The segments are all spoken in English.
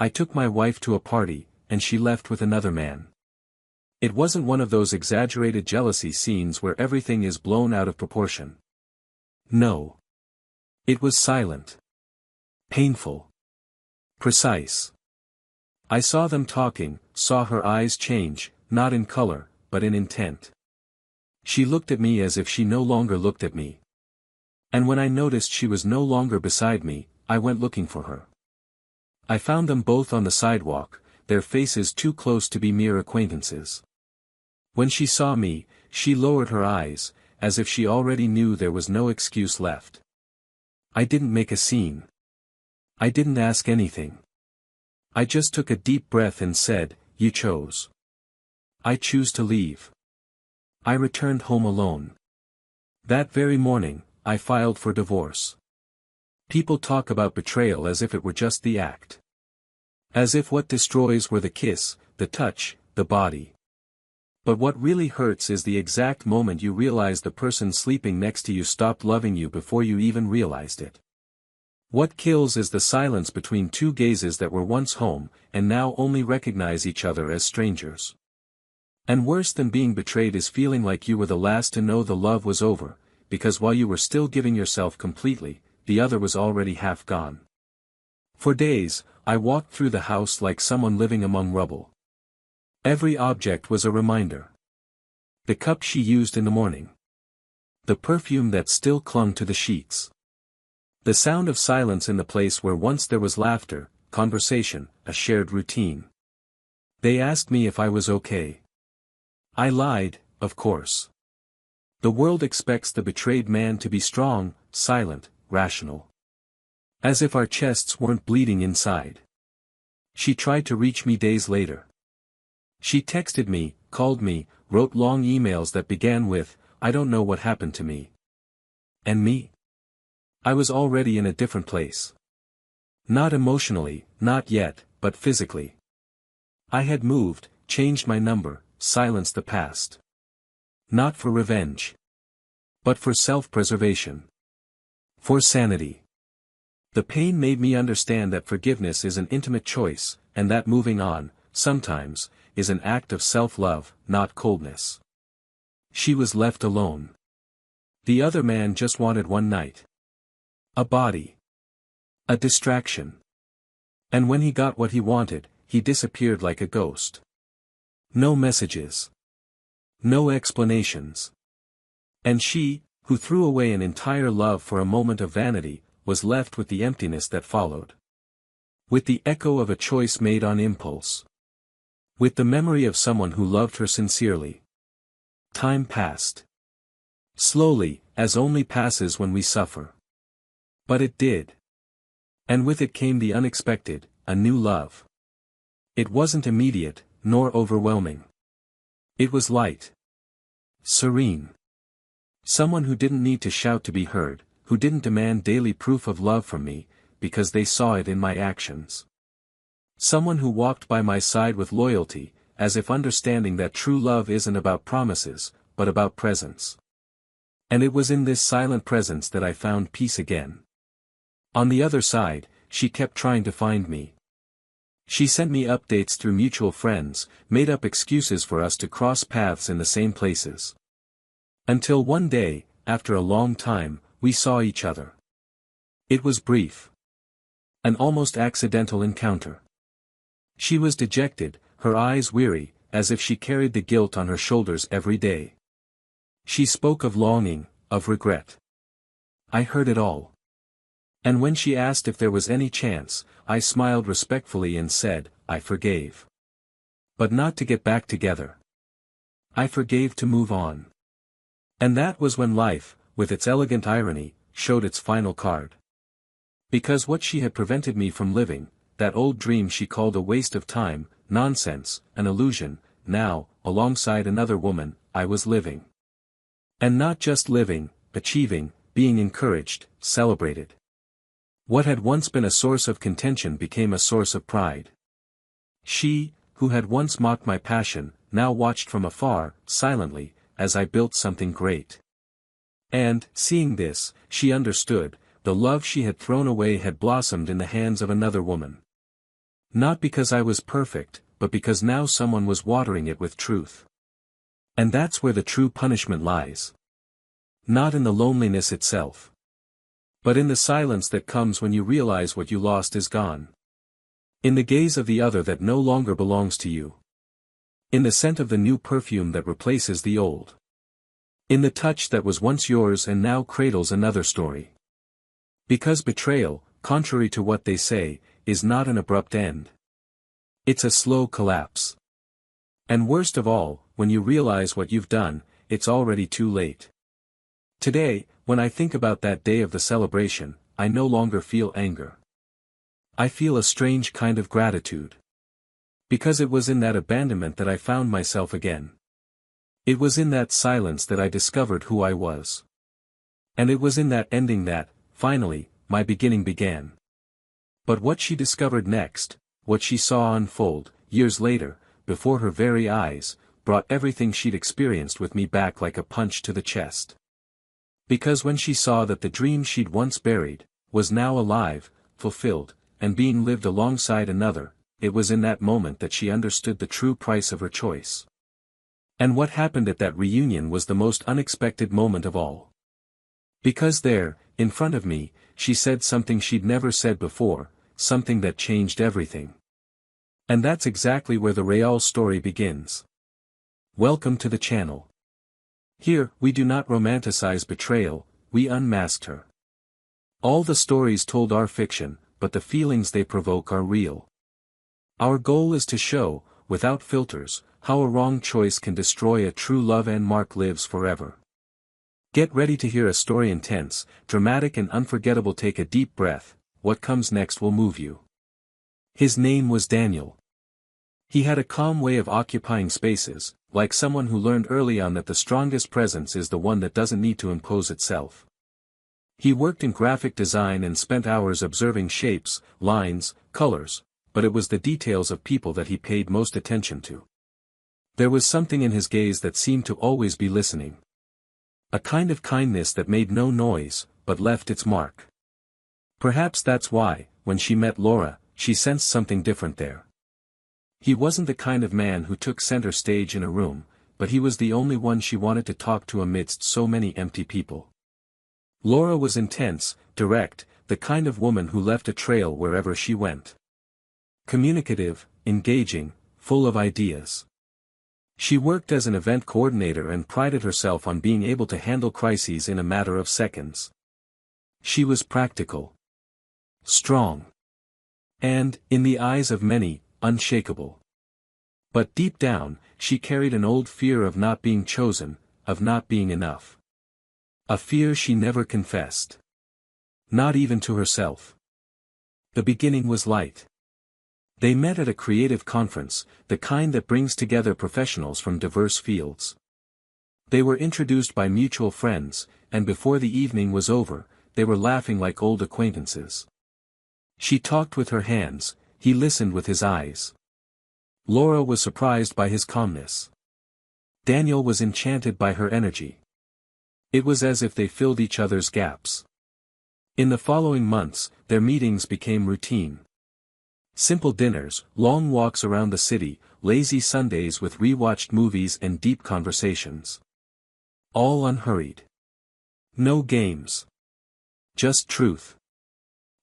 I took my wife to a party, and she left with another man. It wasn't one of those exaggerated jealousy scenes where everything is blown out of proportion. No. It was silent. Painful. Precise. I saw them talking, saw her eyes change, not in color, but in intent. She looked at me as if she no longer looked at me. And when I noticed she was no longer beside me, I went looking for her. I found them both on the sidewalk, their faces too close to be mere acquaintances. When she saw me, she lowered her eyes, as if she already knew there was no excuse left. I didn't make a scene. I didn't ask anything. I just took a deep breath and said, "You chose. I choose to leave." I returned home alone. That very morning, I filed for divorce. People talk about betrayal as if it were just the act. As if what destroys were the kiss, the touch, the body. But what really hurts is the exact moment you realize the person sleeping next to you stopped loving you before you even realized it. What kills is the silence between two gazes that were once home, and now only recognize each other as strangers. And worse than being betrayed is feeling like you were the last to know the love was over, because while you were still giving yourself completely, the other was already half gone. For days, I walked through the house like someone living among rubble. Every object was a reminder. The cup she used in the morning. The perfume that still clung to the sheets. The sound of silence in the place where once there was laughter, conversation, a shared routine. They asked me if I was okay. I lied, of course. The world expects the betrayed man to be strong, silent, rational. As if our chests weren't bleeding inside. She tried to reach me days later. She texted me, called me, wrote long emails that began with, "I don't know what happened to me." And me? I was already in a different place. Not emotionally, not yet, but physically. I had moved, changed my number, silenced the past. Not for revenge. But for self-preservation. For sanity. The pain made me understand that forgiveness is an intimate choice, and that moving on, sometimes, is an act of self-love, not coldness. She was left alone. The other man just wanted one night. A body. A distraction. And when he got what he wanted, he disappeared like a ghost. No messages. No explanations. And she, who threw away an entire love for a moment of vanity, was left with the emptiness that followed. With the echo of a choice made on impulse. With the memory of someone who loved her sincerely. Time passed. Slowly, as only passes when we suffer. But it did. And with it came the unexpected, a new love. It wasn't immediate, nor overwhelming. It was light. Serene. Someone who didn't need to shout to be heard, who didn't demand daily proof of love from me, because they saw it in my actions. Someone who walked by my side with loyalty, as if understanding that true love isn't about promises, but about presence. And it was in this silent presence that I found peace again. On the other side, she kept trying to find me. She sent me updates through mutual friends, made up excuses for us to cross paths in the same places. Until one day, after a long time, we saw each other. It was brief. An almost accidental encounter. She was dejected, her eyes weary, as if she carried the guilt on her shoulders every day. She spoke of longing, of regret. I heard it all. And when she asked if there was any chance, I smiled respectfully and said, I forgave. But not to get back together. I forgave to move on. And that was when life, with its elegant irony, showed its final card. Because what she had prevented me from living, that old dream she called a waste of time, nonsense, an illusion, now, alongside another woman, I was living. And not just living, achieving, being encouraged, celebrated. What had once been a source of contention became a source of pride. She, who had once mocked my passion, now watched from afar, silently, as I built something great. And, seeing this, she understood, the love she had thrown away had blossomed in the hands of another woman. Not because I was perfect, but because now someone was watering it with truth. And that's where the true punishment lies. Not in the loneliness itself, but in the silence that comes when you realize what you lost is gone. In the gaze of the other that no longer belongs to you. In the scent of the new perfume that replaces the old. In the touch that was once yours and now cradles another story. Because betrayal, contrary to what they say, is not an abrupt end. It's a slow collapse. And worst of all, when you realize what you've done, it's already too late. Today, when I think about that day of the celebration, I no longer feel anger. I feel a strange kind of gratitude. Because it was in that abandonment that I found myself again. It was in that silence that I discovered who I was. And it was in that ending that, finally, my beginning began. But what she discovered next, what she saw unfold, years later, before her very eyes, brought everything she'd experienced with me back like a punch to the chest. Because when she saw that the dream she'd once buried, was now alive, fulfilled, and being lived alongside another, it was in that moment that she understood the true price of her choice. And what happened at that reunion was the most unexpected moment of all. Because there, in front of me, she said something she'd never said before, something that changed everything. And that's exactly where the real story begins. Welcome to the channel. Here, we do not romanticize betrayal, we unmasked her. All the stories told are fiction, but the feelings they provoke are real. Our goal is to show, without filters, how a wrong choice can destroy a true love and Mark lives forever. Get ready to hear a story intense, dramatic and unforgettable. Take a deep breath, what comes next will move you. His name was Daniel. He had a calm way of occupying spaces, like someone who learned early on that the strongest presence is the one that doesn't need to impose itself. He worked in graphic design and spent hours observing shapes, lines, colors, but it was the details of people that he paid most attention to. There was something in his gaze that seemed to always be listening. A kind of kindness that made no noise, but left its mark. Perhaps that's why, when she met Laura, she sensed something different there. He wasn't the kind of man who took center stage in a room, but he was the only one she wanted to talk to amidst so many empty people. Laura was intense, direct, the kind of woman who left a trail wherever she went. Communicative, engaging, full of ideas. She worked as an event coordinator and prided herself on being able to handle crises in a matter of seconds. She was practical. Strong. And, in the eyes of many, unshakable. But deep down, she carried an old fear of not being chosen, of not being enough. A fear she never confessed. Not even to herself. The beginning was light. They met at a creative conference, the kind that brings together professionals from diverse fields. They were introduced by mutual friends, and before the evening was over, they were laughing like old acquaintances. She talked with her hands, he listened with his eyes. Laura was surprised by his calmness. Daniel was enchanted by her energy. It was as if they filled each other's gaps. In the following months, their meetings became routine. Simple dinners, long walks around the city, lazy Sundays with rewatched movies and deep conversations. All unhurried. No games. Just truth.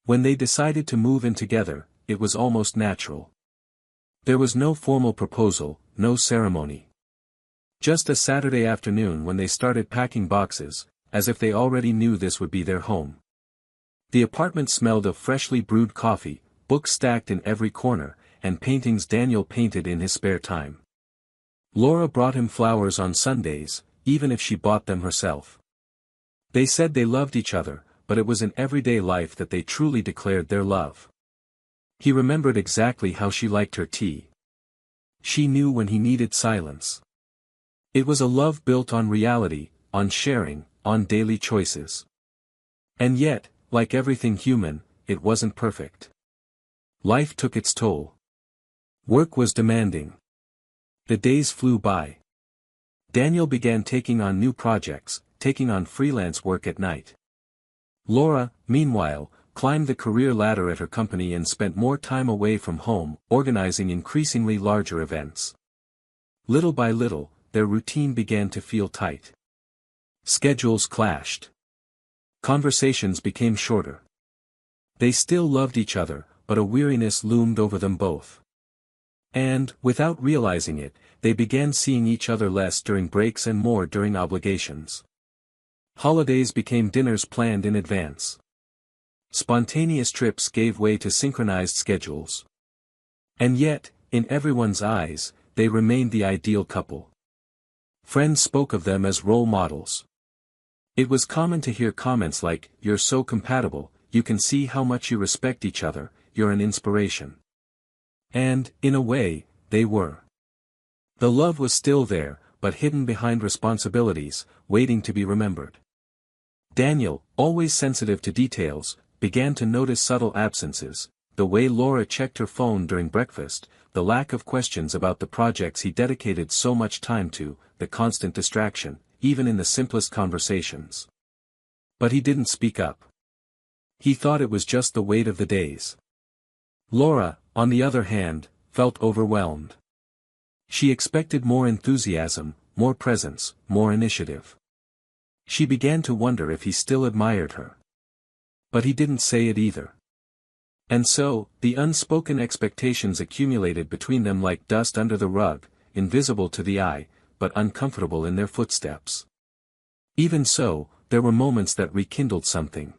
When they decided to move in together, it was almost natural. There was no formal proposal, no ceremony. Just a Saturday afternoon when they started packing boxes, as if they already knew this would be their home. The apartment smelled of freshly brewed coffee, books stacked in every corner, and paintings Daniel painted in his spare time. Laura brought him flowers on Sundays, even if she bought them herself. They said they loved each other, but it was in everyday life that they truly declared their love. He remembered exactly how she liked her tea. She knew when he needed silence. It was a love built on reality, on sharing, on daily choices. And yet, like everything human, it wasn't perfect. Life took its toll. Work was demanding. The days flew by. Daniel began taking on new projects, taking on freelance work at night. Laura, meanwhile, climbed the career ladder at her company and spent more time away from home, organizing increasingly larger events. Little by little, their routine began to feel tight. Schedules clashed. Conversations became shorter. They still loved each other, but a weariness loomed over them both. And, without realizing it, they began seeing each other less during breaks and more during obligations. Holidays became dinners planned in advance. Spontaneous trips gave way to synchronized schedules. And yet, in everyone's eyes, they remained the ideal couple. Friends spoke of them as role models. It was common to hear comments like, "You're so compatible, you can see how much you respect each other, you're an inspiration." And, in a way, they were. The love was still there, but hidden behind responsibilities, waiting to be remembered. Daniel, always sensitive to details, began to notice subtle absences, the way Laura checked her phone during breakfast, the lack of questions about the projects he dedicated so much time to, the constant distraction, even in the simplest conversations. But he didn't speak up. He thought it was just the weight of the days. Laura, on the other hand, felt overwhelmed. She expected more enthusiasm, more presence, more initiative. She began to wonder if he still admired her. But he didn't say it either. And so, the unspoken expectations accumulated between them like dust under the rug, invisible to the eye, but uncomfortable in their footsteps. Even so, there were moments that rekindled something.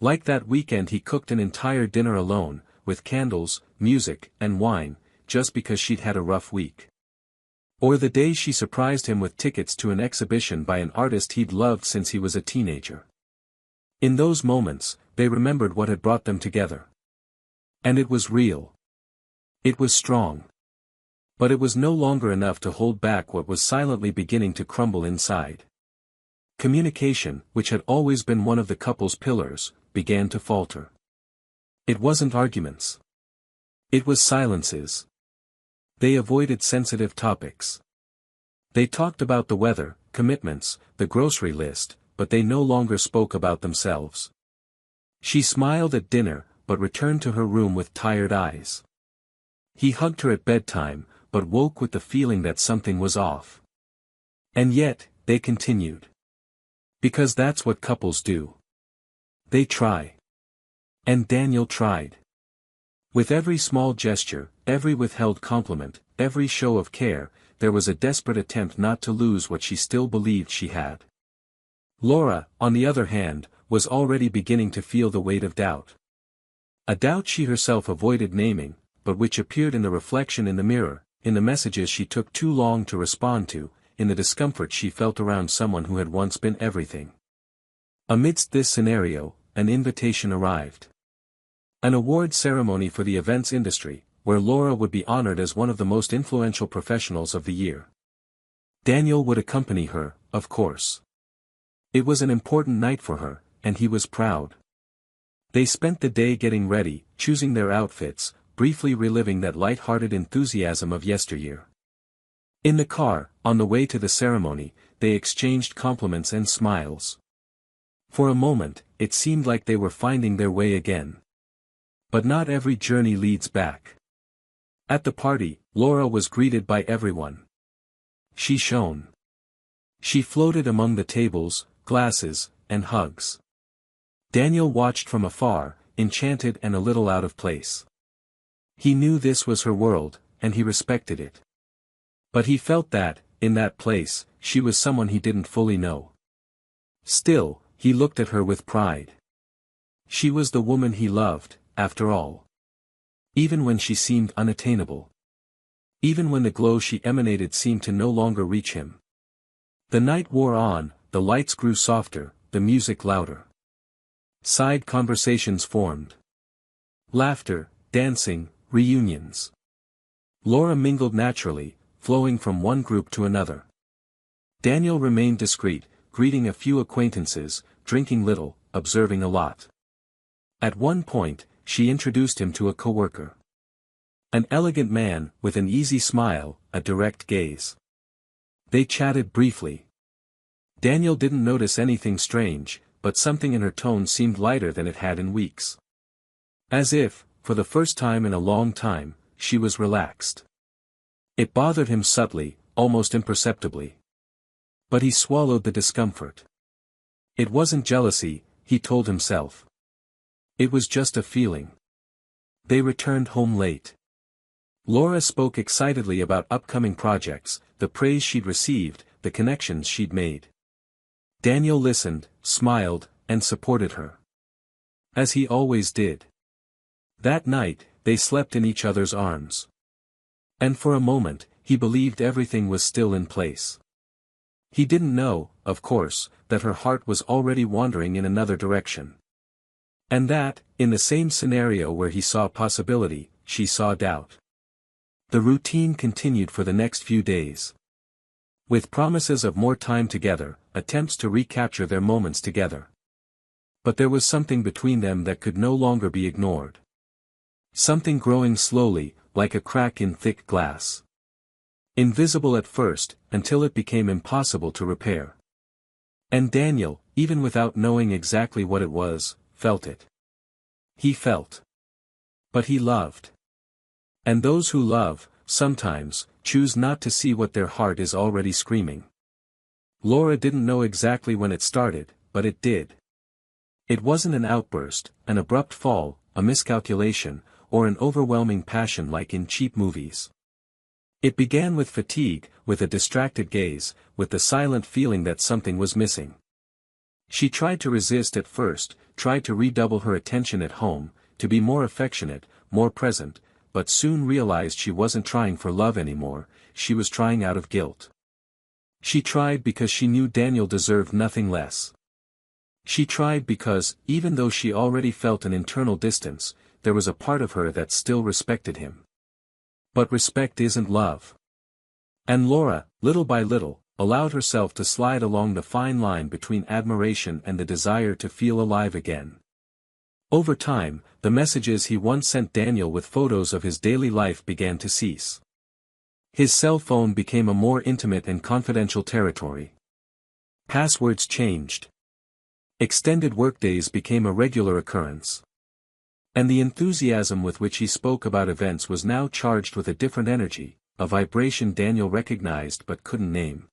Like that weekend he cooked an entire dinner alone, with candles, music, and wine, just because she'd had a rough week. Or the day she surprised him with tickets to an exhibition by an artist he'd loved since he was a teenager. In those moments, they remembered what had brought them together. And it was real. It was strong. But it was no longer enough to hold back what was silently beginning to crumble inside. Communication, which had always been one of the couple's pillars, began to falter. It wasn't arguments. It was silences. They avoided sensitive topics. They talked about the weather, commitments, the grocery list, but they no longer spoke about themselves. She smiled at dinner, but returned to her room with tired eyes. He hugged her at bedtime, but woke with the feeling that something was off. And yet, they continued. Because that's what couples do. They try. And Daniel tried. With every small gesture, every withheld compliment, every show of care, there was a desperate attempt not to lose what she still believed she had. Laura, on the other hand, was already beginning to feel the weight of doubt. A doubt she herself avoided naming, but which appeared in the reflection in the mirror, in the messages she took too long to respond to, in the discomfort she felt around someone who had once been everything. Amidst this scenario, an invitation arrived. An award ceremony for the events industry, where Laura would be honored as one of the most influential professionals of the year. Daniel would accompany her, of course. It was an important night for her, and he was proud. They spent the day getting ready, choosing their outfits, briefly reliving that light-hearted enthusiasm of yesteryear. In the car, on the way to the ceremony, they exchanged compliments and smiles. For a moment, it seemed like they were finding their way again. But not every journey leads back. At the party, Laura was greeted by everyone. She shone. She floated among the tables, glasses, and hugs. Daniel watched from afar, enchanted and a little out of place. He knew this was her world, and he respected it. But he felt that, in that place, she was someone he didn't fully know. Still, he looked at her with pride. She was the woman he loved, after all. Even when she seemed unattainable. Even when the glow she emanated seemed to no longer reach him. The night wore on, the lights grew softer, the music louder. Side conversations formed. Laughter, dancing, reunions. Laura mingled naturally, flowing from one group to another. Daniel remained discreet, greeting a few acquaintances, drinking little, observing a lot. At one point, she introduced him to a coworker. An elegant man, with an easy smile, a direct gaze. They chatted briefly. Daniel didn't notice anything strange, but something in her tone seemed lighter than it had in weeks. As if, for the first time in a long time, she was relaxed. It bothered him subtly, almost imperceptibly. But he swallowed the discomfort. It wasn't jealousy, he told himself. It was just a feeling. They returned home late. Laura spoke excitedly about upcoming projects, the praise she'd received, the connections she'd made. Daniel listened, smiled, and supported her. As he always did. That night, they slept in each other's arms. And for a moment, he believed everything was still in place. He didn't know, of course, that her heart was already wandering in another direction. And that, in the same scenario where he saw possibility, she saw doubt. The routine continued for the next few days. With promises of more time together, attempts to recapture their moments together. But there was something between them that could no longer be ignored. Something growing slowly, like a crack in thick glass. Invisible at first, until it became impossible to repair. And Daniel, even without knowing exactly what it was, felt it. He felt. But he loved. And those who love, sometimes, choose not to see what their heart is already screaming. Laura didn't know exactly when it started, but it did. It wasn't an outburst, an abrupt fall, a miscalculation, or an overwhelming passion like in cheap movies. It began with fatigue, with a distracted gaze, with the silent feeling that something was missing. She tried to resist at first, tried to redouble her attention at home, to be more affectionate, more present, but soon realized she wasn't trying for love anymore, she was trying out of guilt. She tried because she knew Daniel deserved nothing less. She tried because, even though she already felt an internal distance, there was a part of her that still respected him. But respect isn't love. And Laura, little by little, allowed herself to slide along the fine line between admiration and the desire to feel alive again. Over time, the messages he once sent Daniel with photos of his daily life began to cease. His cell phone became a more intimate and confidential territory. Passwords changed. Extended workdays became a regular occurrence. And the enthusiasm with which he spoke about events was now charged with a different energy, a vibration Daniel recognized but couldn't name.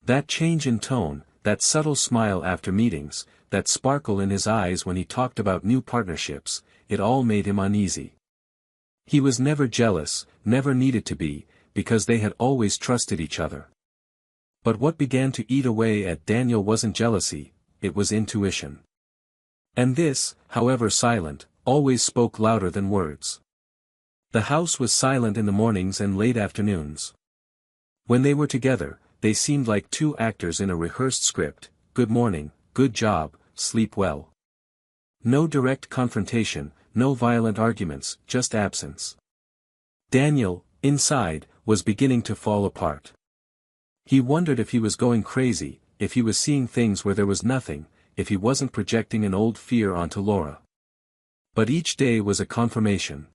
That change in tone, that subtle smile after meetings, that sparkle in his eyes when he talked about new partnerships, it all made him uneasy. He was never jealous, never needed to be, because they had always trusted each other. But what began to eat away at Daniel wasn't jealousy, it was intuition. And this, however silent, always spoke louder than words. The house was silent in the mornings and late afternoons. When they were together, they seemed like two actors in a rehearsed script: good morning, good job, sleep well. No direct confrontation, no violent arguments, just absence. Daniel, inside, was beginning to fall apart. He wondered if he was going crazy, if he was seeing things where there was nothing, if he wasn't projecting an old fear onto Laura. But each day was a confirmation.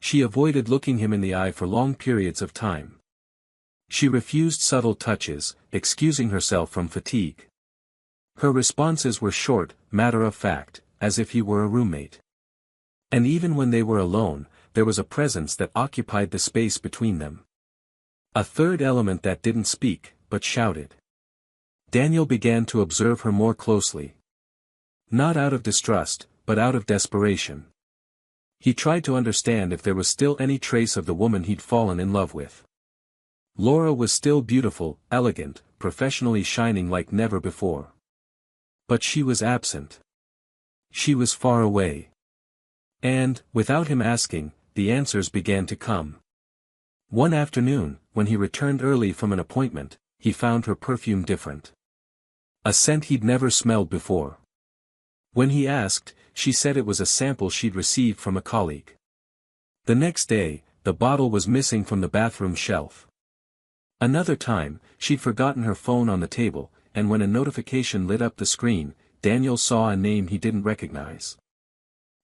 She avoided looking him in the eye for long periods of time. She refused subtle touches, excusing herself from fatigue. Her responses were short, matter-of-fact, as if he were a roommate. And even when they were alone, there was a presence that occupied the space between them. A third element that didn't speak, but shouted. Daniel began to observe her more closely. Not out of distrust, but out of desperation. He tried to understand if there was still any trace of the woman he'd fallen in love with. Laura was still beautiful, elegant, professionally shining like never before. But she was absent. She was far away. And, without him asking, the answers began to come. One afternoon, when he returned early from an appointment, he found her perfume different. A scent he'd never smelled before. When he asked, she said it was a sample she'd received from a colleague. The next day, the bottle was missing from the bathroom shelf. Another time, she'd forgotten her phone on the table, and when a notification lit up the screen, Daniel saw a name he didn't recognize.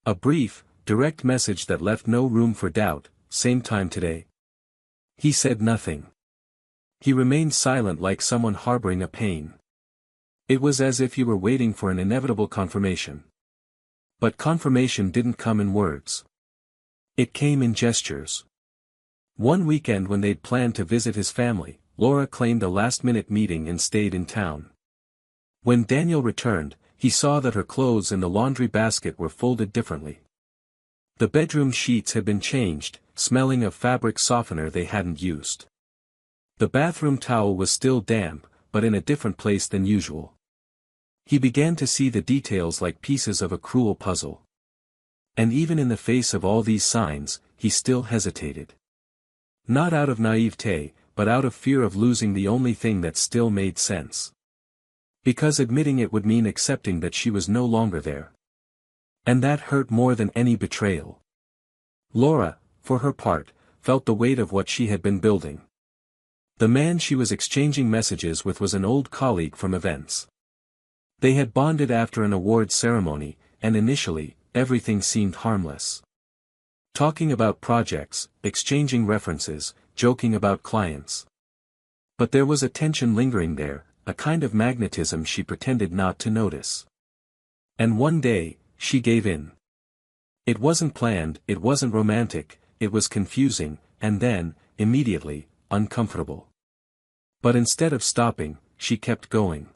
A brief, direct message that left no room for doubt: same time today. He said nothing. He remained silent like someone harboring a pain. It was as if you were waiting for an inevitable confirmation. But confirmation didn't come in words. It came in gestures. One weekend when they'd planned to visit his family, Laura claimed a last-minute meeting and stayed in town. When Daniel returned, he saw that her clothes in the laundry basket were folded differently. The bedroom sheets had been changed, smelling of fabric softener they hadn't used. The bathroom towel was still damp, but in a different place than usual. He began to see the details like pieces of a cruel puzzle. And even in the face of all these signs, he still hesitated. Not out of naivete, but out of fear of losing the only thing that still made sense. Because admitting it would mean accepting that she was no longer there. And that hurt more than any betrayal. Laura, for her part, felt the weight of what she had been building. The man she was exchanging messages with was an old colleague from events. They had bonded after an awards ceremony, and initially, everything seemed harmless. Talking about projects, exchanging references, joking about clients. But there was a tension lingering there, a kind of magnetism she pretended not to notice. And one day, she gave in. It wasn't planned, it wasn't romantic, it was confusing, and then, immediately, uncomfortable. But instead of stopping, she kept going.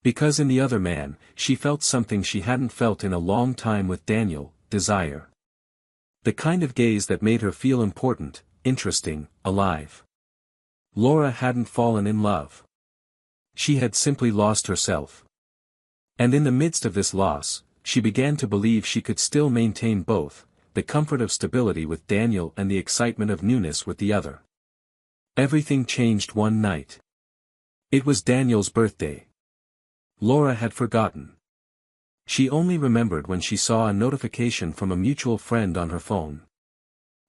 Because in the other man, she felt something she hadn't felt in a long time with Daniel, desire. The kind of gaze that made her feel important, interesting, alive. Laura hadn't fallen in love. She had simply lost herself. And in the midst of this loss, she began to believe she could still maintain both, the comfort of stability with Daniel and the excitement of newness with the other. Everything changed one night. It was Daniel's birthday. Laura had forgotten. She only remembered when she saw a notification from a mutual friend on her phone.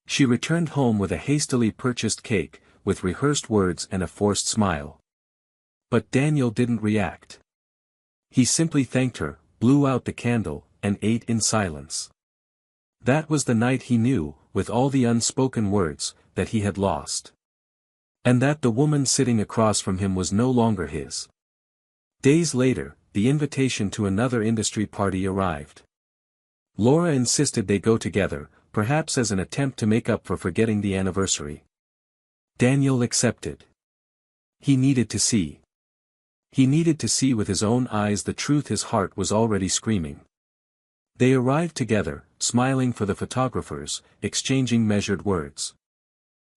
She returned home with a hastily purchased cake, with rehearsed words and a forced smile. But Daniel didn't react. He simply thanked her, blew out the candle, and ate in silence. That was the night he knew, with all the unspoken words, that he had lost. And that the woman sitting across from him was no longer his. Days later, the invitation to another industry party arrived. Laura insisted they go together, perhaps as an attempt to make up for forgetting the anniversary. Daniel accepted. He needed to see. He needed to see with his own eyes the truth his heart was already screaming. They arrived together, smiling for the photographers, exchanging measured words.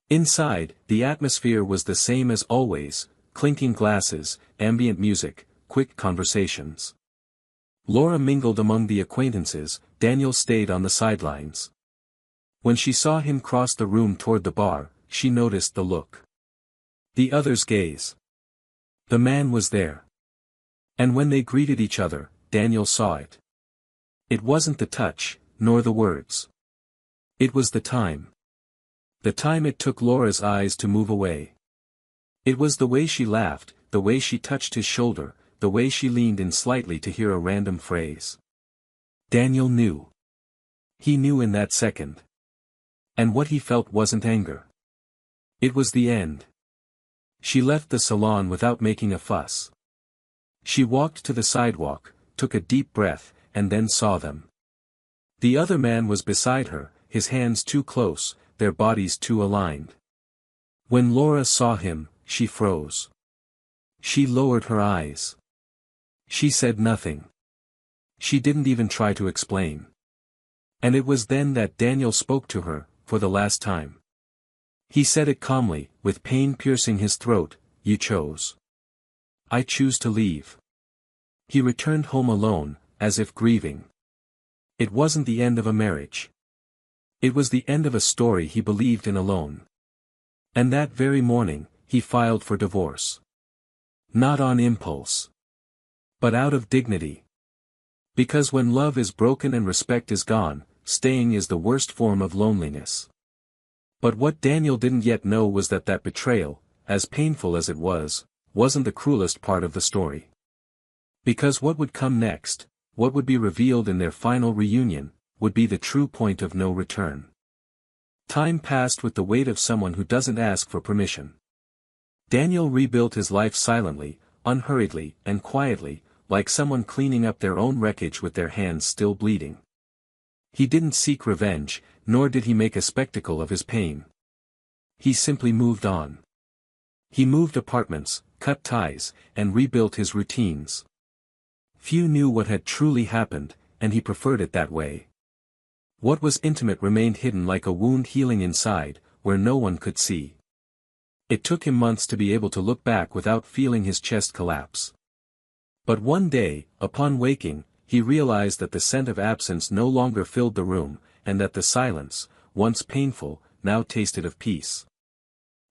Inside, the atmosphere was the same as always, clinking glasses, ambient music, quick conversations. Laura mingled among the acquaintances, Daniel stayed on the sidelines. When she saw him cross the room toward the bar, she noticed the look. The other's gaze. The man was there. And when they greeted each other, Daniel saw it. It wasn't the touch, nor the words. It was the time. The time it took Laura's eyes to move away. It was the way she laughed, the way she touched his shoulder, the way she leaned in slightly to hear a random phrase. Daniel knew. He knew in that second. And what he felt wasn't anger. It was the end. She left the salon without making a fuss. She walked to the sidewalk, took a deep breath, and then saw them. The other man was beside her, his hands too close, their bodies too aligned. When Laura saw him, she froze. She lowered her eyes. She said nothing. She didn't even try to explain. And it was then that Daniel spoke to her, for the last time. He said it calmly, with pain piercing his throat, "You chose. I choose to leave." He returned home alone, as if grieving. It wasn't the end of a marriage. It was the end of a story he believed in alone. And that very morning, he filed for divorce. Not on impulse. But out of dignity. Because when love is broken and respect is gone, staying is the worst form of loneliness. But what Daniel didn't yet know was that betrayal, as painful as it was, wasn't the cruelest part of the story. Because what would come next, what would be revealed in their final reunion, would be the true point of no return. Time passed with the weight of someone who doesn't ask for permission. Daniel rebuilt his life silently, unhurriedly and quietly, like someone cleaning up their own wreckage with their hands still bleeding. He didn't seek revenge, nor did he make a spectacle of his pain. He simply moved on. He moved apartments, cut ties, and rebuilt his routines. Few knew what had truly happened, and he preferred it that way. What was intimate remained hidden like a wound healing inside, where no one could see. It took him months to be able to look back without feeling his chest collapse. But one day, upon waking, he realized that the scent of absence no longer filled the room, and that the silence, once painful, now tasted of peace.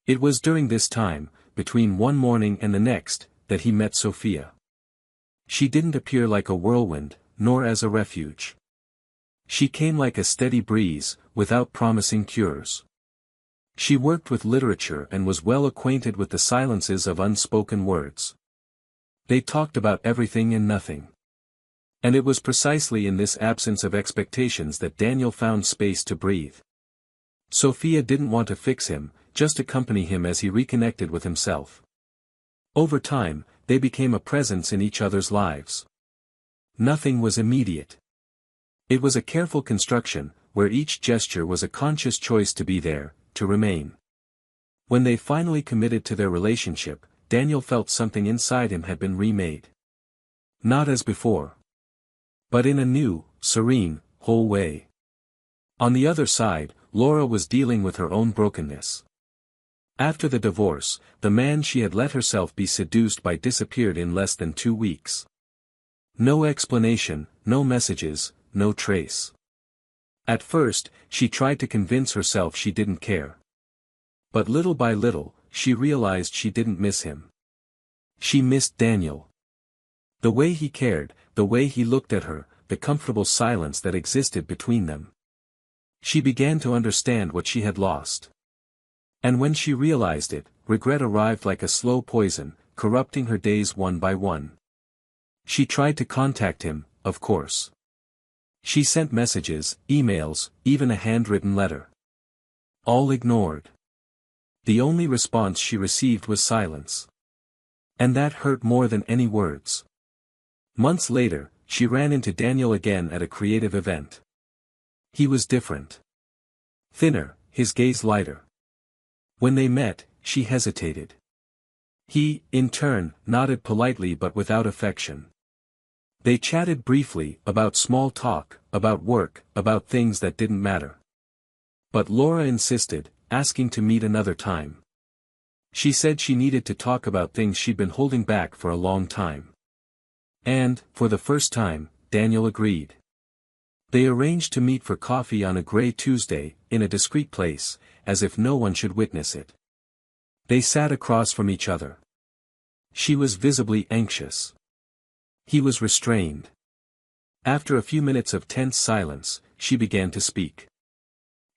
It was during this time, between one morning and the next, that he met Sophia. She didn't appear like a whirlwind, nor as a refuge. She came like a steady breeze, without promising cures. She worked with literature and was well acquainted with the silences of unspoken words. They talked about everything and nothing. And it was precisely in this absence of expectations that Daniel found space to breathe. Sophia didn't want to fix him, just accompany him as he reconnected with himself. Over time, they became a presence in each other's lives. Nothing was immediate. It was a careful construction, where each gesture was a conscious choice to be there, to remain. When they finally committed to their relationship, Daniel felt something inside him had been remade. Not as before, but in a new, serene, whole way. On the other side, Laura was dealing with her own brokenness. After the divorce, the man she had let herself be seduced by disappeared in less than 2 weeks. No explanation, no messages, no trace. At first, she tried to convince herself she didn't care. But little by little, she realized she didn't miss him. She missed Daniel. The way he cared, the way he looked at her, the comfortable silence that existed between them. She began to understand what she had lost. And when she realized it, regret arrived like a slow poison, corrupting her days one by one. She tried to contact him, of course. She sent messages, emails, even a handwritten letter. All ignored. The only response she received was silence. And that hurt more than any words. Months later, she ran into Daniel again at a creative event. He was different. Thinner, his gaze lighter. When they met, she hesitated. He, in turn, nodded politely but without affection. They chatted briefly, about small talk, about work, about things that didn't matter. But Laura insisted, asking to meet another time. She said she needed to talk about things she'd been holding back for a long time. And, for the first time, Daniel agreed. They arranged to meet for coffee on a gray Tuesday, in a discreet place, as if no one should witness it. They sat across from each other. She was visibly anxious. He was restrained. After a few minutes of tense silence, she began to speak.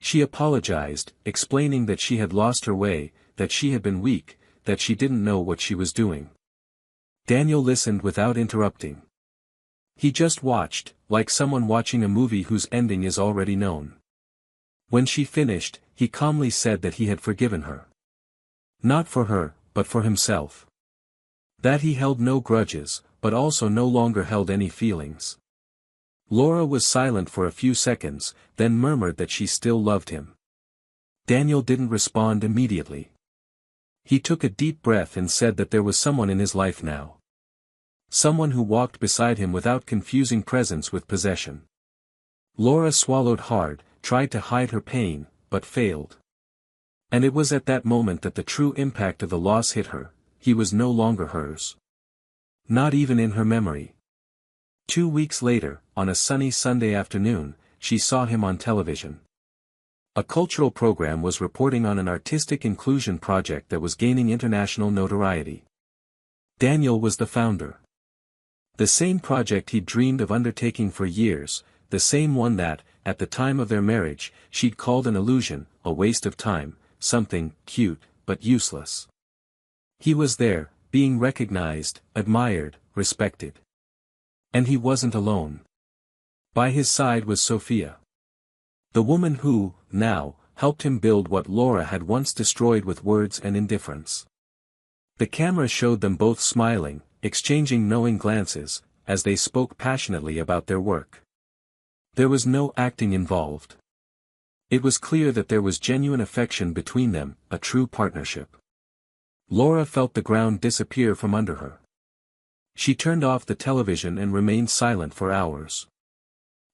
She apologized, explaining that she had lost her way, that she had been weak, that she didn't know what she was doing. Daniel listened without interrupting. He just watched, like someone watching a movie whose ending is already known. When she finished, he calmly said that he had forgiven her. Not for her, but for himself. That he held no grudges, but also no longer held any feelings. Laura was silent for a few seconds, then murmured that she still loved him. Daniel didn't respond immediately. He took a deep breath and said that there was someone in his life now. Someone who walked beside him without confusing presence with possession. Laura swallowed hard, tried to hide her pain, but failed. And it was at that moment that the true impact of the loss hit her. He was no longer hers. Not even in her memory. 2 weeks later, on a sunny Sunday afternoon, she saw him on television. A cultural program was reporting on an artistic inclusion project that was gaining international notoriety. Daniel was the founder. The same project he'd dreamed of undertaking for years, the same one that, at the time of their marriage, she'd called an illusion, a waste of time, something cute, but useless. He was there, being recognized, admired, respected. And he wasn't alone. By his side was Sophia. The woman who, now, helped him build what Laura had once destroyed with words and indifference. The camera showed them both smiling, exchanging knowing glances, as they spoke passionately about their work. There was no acting involved. It was clear that there was genuine affection between them, a true partnership. Laura felt the ground disappear from under her. She turned off the television and remained silent for hours.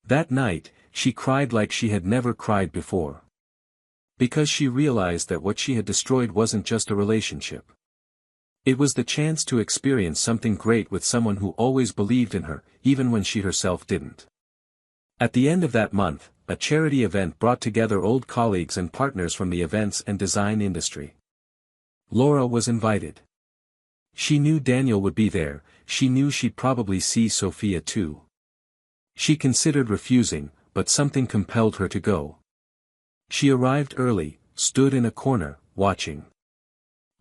That night, she cried like she had never cried before. Because she realized that what she had destroyed wasn't just a relationship. It was the chance to experience something great with someone who always believed in her, even when she herself didn't. At the end of that month, a charity event brought together old colleagues and partners from the events and design industry. Laura was invited. She knew Daniel would be there, she knew she'd probably see Sophia too. She considered refusing, but something compelled her to go. She arrived early, stood in a corner, watching.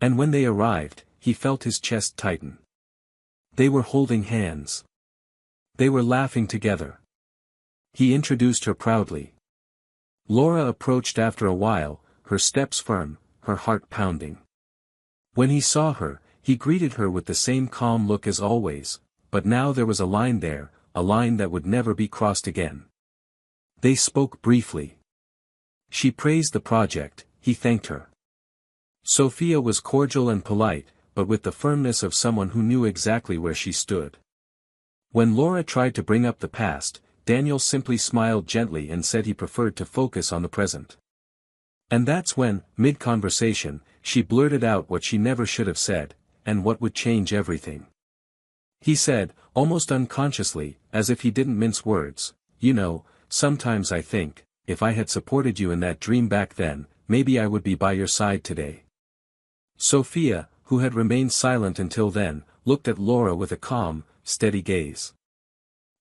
And when they arrived, he felt his chest tighten. They were holding hands. They were laughing together. He introduced her proudly. Laura approached after a while, her steps firm, her heart pounding. When he saw her, he greeted her with the same calm look as always, but now there was a line there, a line that would never be crossed again. They spoke briefly. She praised the project, he thanked her. Sophia was cordial and polite, but with the firmness of someone who knew exactly where she stood. When Laura tried to bring up the past, Daniel simply smiled gently and said he preferred to focus on the present. And that's when, mid-conversation, she blurted out what she never should have said, and what would change everything. He said, almost unconsciously, as if he didn't mince words, "You know, sometimes I think, if I had supported you in that dream back then, maybe I would be by your side today." Sophia, who had remained silent until then, looked at Laura with a calm, steady gaze.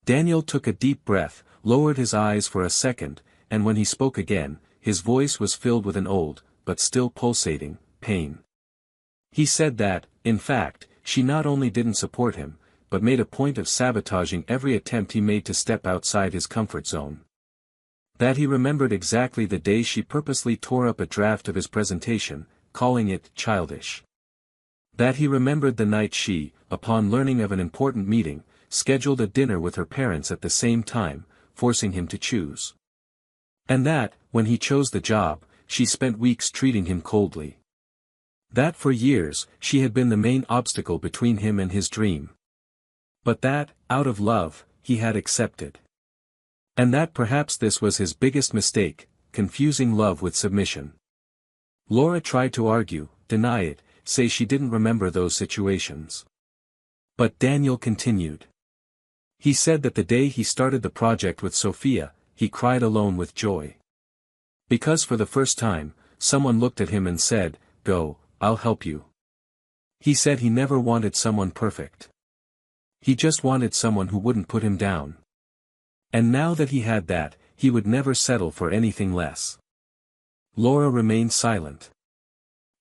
Daniel took a deep breath, lowered his eyes for a second, and when he spoke again, his voice was filled with an old, but still pulsating, pain. He said that, in fact, she not only didn't support him, but made a point of sabotaging every attempt he made to step outside his comfort zone. That he remembered exactly the day she purposely tore up a draft of his presentation, calling it childish. That he remembered the night she, upon learning of an important meeting, scheduled a dinner with her parents at the same time, forcing him to choose. And that, when he chose the job, she spent weeks treating him coldly. That for years, she had been the main obstacle between him and his dream. But that, out of love, he had accepted. And that perhaps this was his biggest mistake, confusing love with submission. Laura tried to argue, deny it, say she didn't remember those situations. But Daniel continued. He said that the day he started the project with Sophia, he cried alone with joy. Because for the first time, someone looked at him and said, "Go, I'll help you." He said he never wanted someone perfect. He just wanted someone who wouldn't put him down. And now that he had that, he would never settle for anything less. Laura remained silent.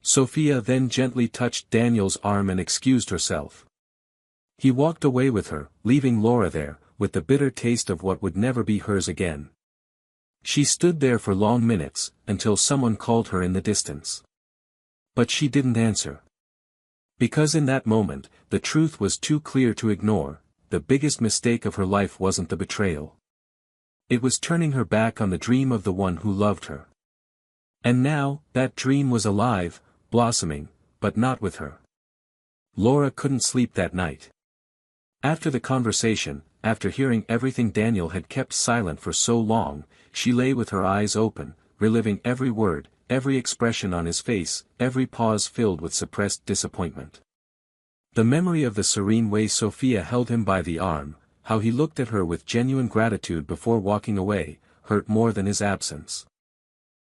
Sophia then gently touched Daniel's arm and excused herself. He walked away with her, leaving Laura there, with the bitter taste of what would never be hers again. She stood there for long minutes, until someone called her in the distance. But she didn't answer. Because in that moment, the truth was too clear to ignore, the biggest mistake of her life wasn't the betrayal. It was turning her back on the dream of the one who loved her. And now, that dream was alive, blossoming, but not with her. Laura couldn't sleep that night. After the conversation, after hearing everything Daniel had kept silent for so long, she lay with her eyes open, reliving every word, every expression on his face, every pause filled with suppressed disappointment. The memory of the serene way Sophia held him by the arm, how he looked at her with genuine gratitude before walking away, hurt more than his absence.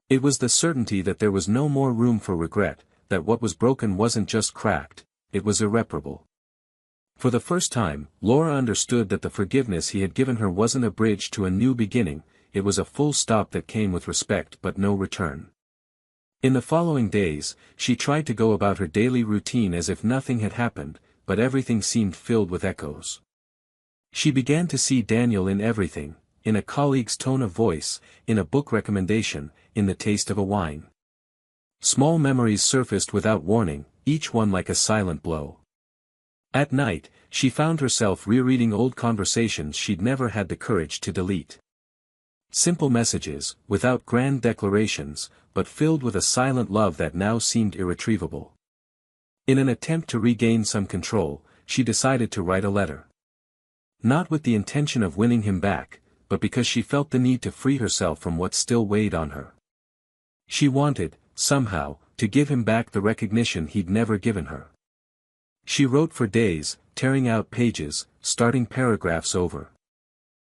It was the certainty that there was no more room for regret, that what was broken wasn't just cracked, it was irreparable. For the first time, Laura understood that the forgiveness he had given her wasn't a bridge to a new beginning, it was a full stop that came with respect but no return. In the following days, she tried to go about her daily routine as if nothing had happened, but everything seemed filled with echoes. She began to see Daniel in everything, in a colleague's tone of voice, in a book recommendation, in the taste of a wine. Small memories surfaced without warning, each one like a silent blow. At night, she found herself rereading old conversations she'd never had the courage to delete. Simple messages, without grand declarations, but filled with a silent love that now seemed irretrievable. In an attempt to regain some control, she decided to write a letter. Not with the intention of winning him back, but because she felt the need to free herself from what still weighed on her. She wanted, somehow, to give him back the recognition he'd never given her. She wrote for days, tearing out pages, starting paragraphs over.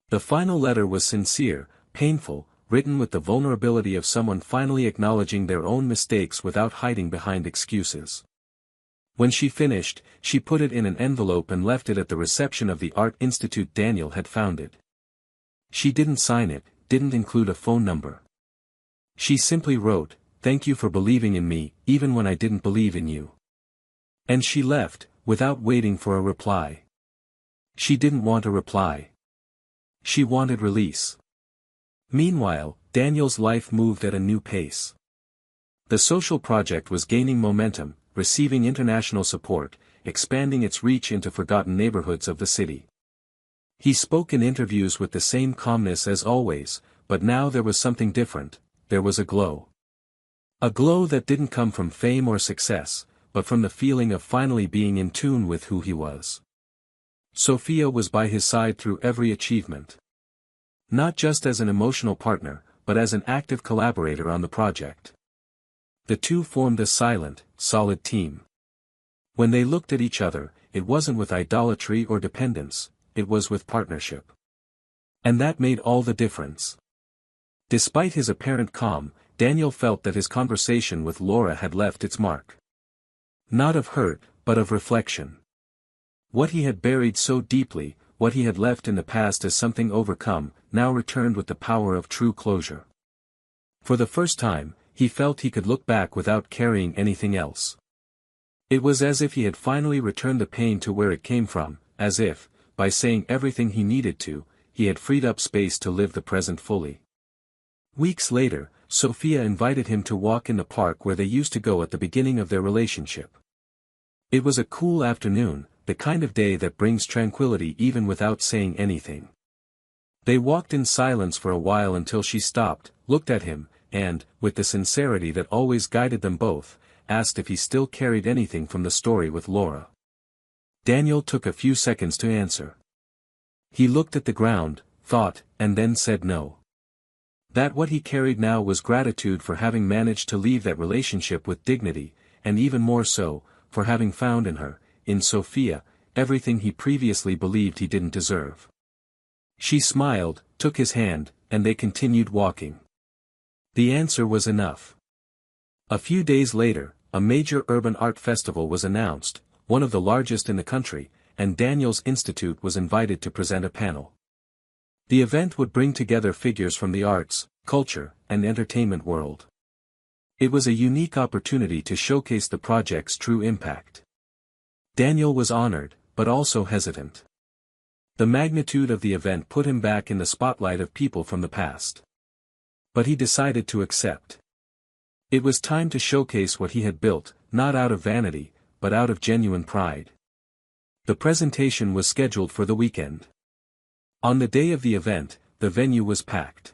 The final letter was sincere, painful, written with the vulnerability of someone finally acknowledging their own mistakes without hiding behind excuses. When she finished, she put it in an envelope and left it at the reception of the art institute Daniel had founded. She didn't sign it, didn't include a phone number. She simply wrote, "Thank you for believing in me, even when I didn't believe in you." And she left, without waiting for a reply. She didn't want a reply. She wanted release. Meanwhile, Daniel's life moved at a new pace. The social project was gaining momentum, receiving international support, expanding its reach into forgotten neighborhoods of the city. He spoke in interviews with the same calmness as always, but now there was something different. There was a glow. A glow that didn't come from fame or success, but from the feeling of finally being in tune with who he was. Sophia was by his side through every achievement. Not just as an emotional partner, but as an active collaborator on the project. The two formed a silent, solid team. When they looked at each other, it wasn't with idolatry or dependence, it was with partnership. And that made all the difference. Despite his apparent calm, Daniel felt that his conversation with Laura had left its mark. Not of hurt, but of reflection. What he had buried so deeply, what he had left in the past as something overcome, now returned with the power of true closure. For the first time, he felt he could look back without carrying anything else. It was as if he had finally returned the pain to where it came from, as if, by saying everything he needed to, he had freed up space to live the present fully. Weeks later, Sophia invited him to walk in the park where they used to go at the beginning of their relationship. It was a cool afternoon, the kind of day that brings tranquility even without saying anything. They walked in silence for a while until she stopped, looked at him, and, with the sincerity that always guided them both, asked if he still carried anything from the story with Laura. Daniel took a few seconds to answer. He looked at the ground, thought, and then said no. That what he carried now was gratitude for having managed to leave that relationship with dignity, and even more so, for having found in her, in Sophia, everything he previously believed he didn't deserve. She smiled, took his hand, and they continued walking. The answer was enough. A few days later, a major urban art festival was announced, one of the largest in the country, and Daniel's Institute was invited to present a panel. The event would bring together figures from the arts, culture, and entertainment world. It was a unique opportunity to showcase the project's true impact. Daniel was honored, but also hesitant. The magnitude of the event put him back in the spotlight of people from the past. But he decided to accept. It was time to showcase what he had built, not out of vanity, but out of genuine pride. The presentation was scheduled for the weekend. On the day of the event, the venue was packed.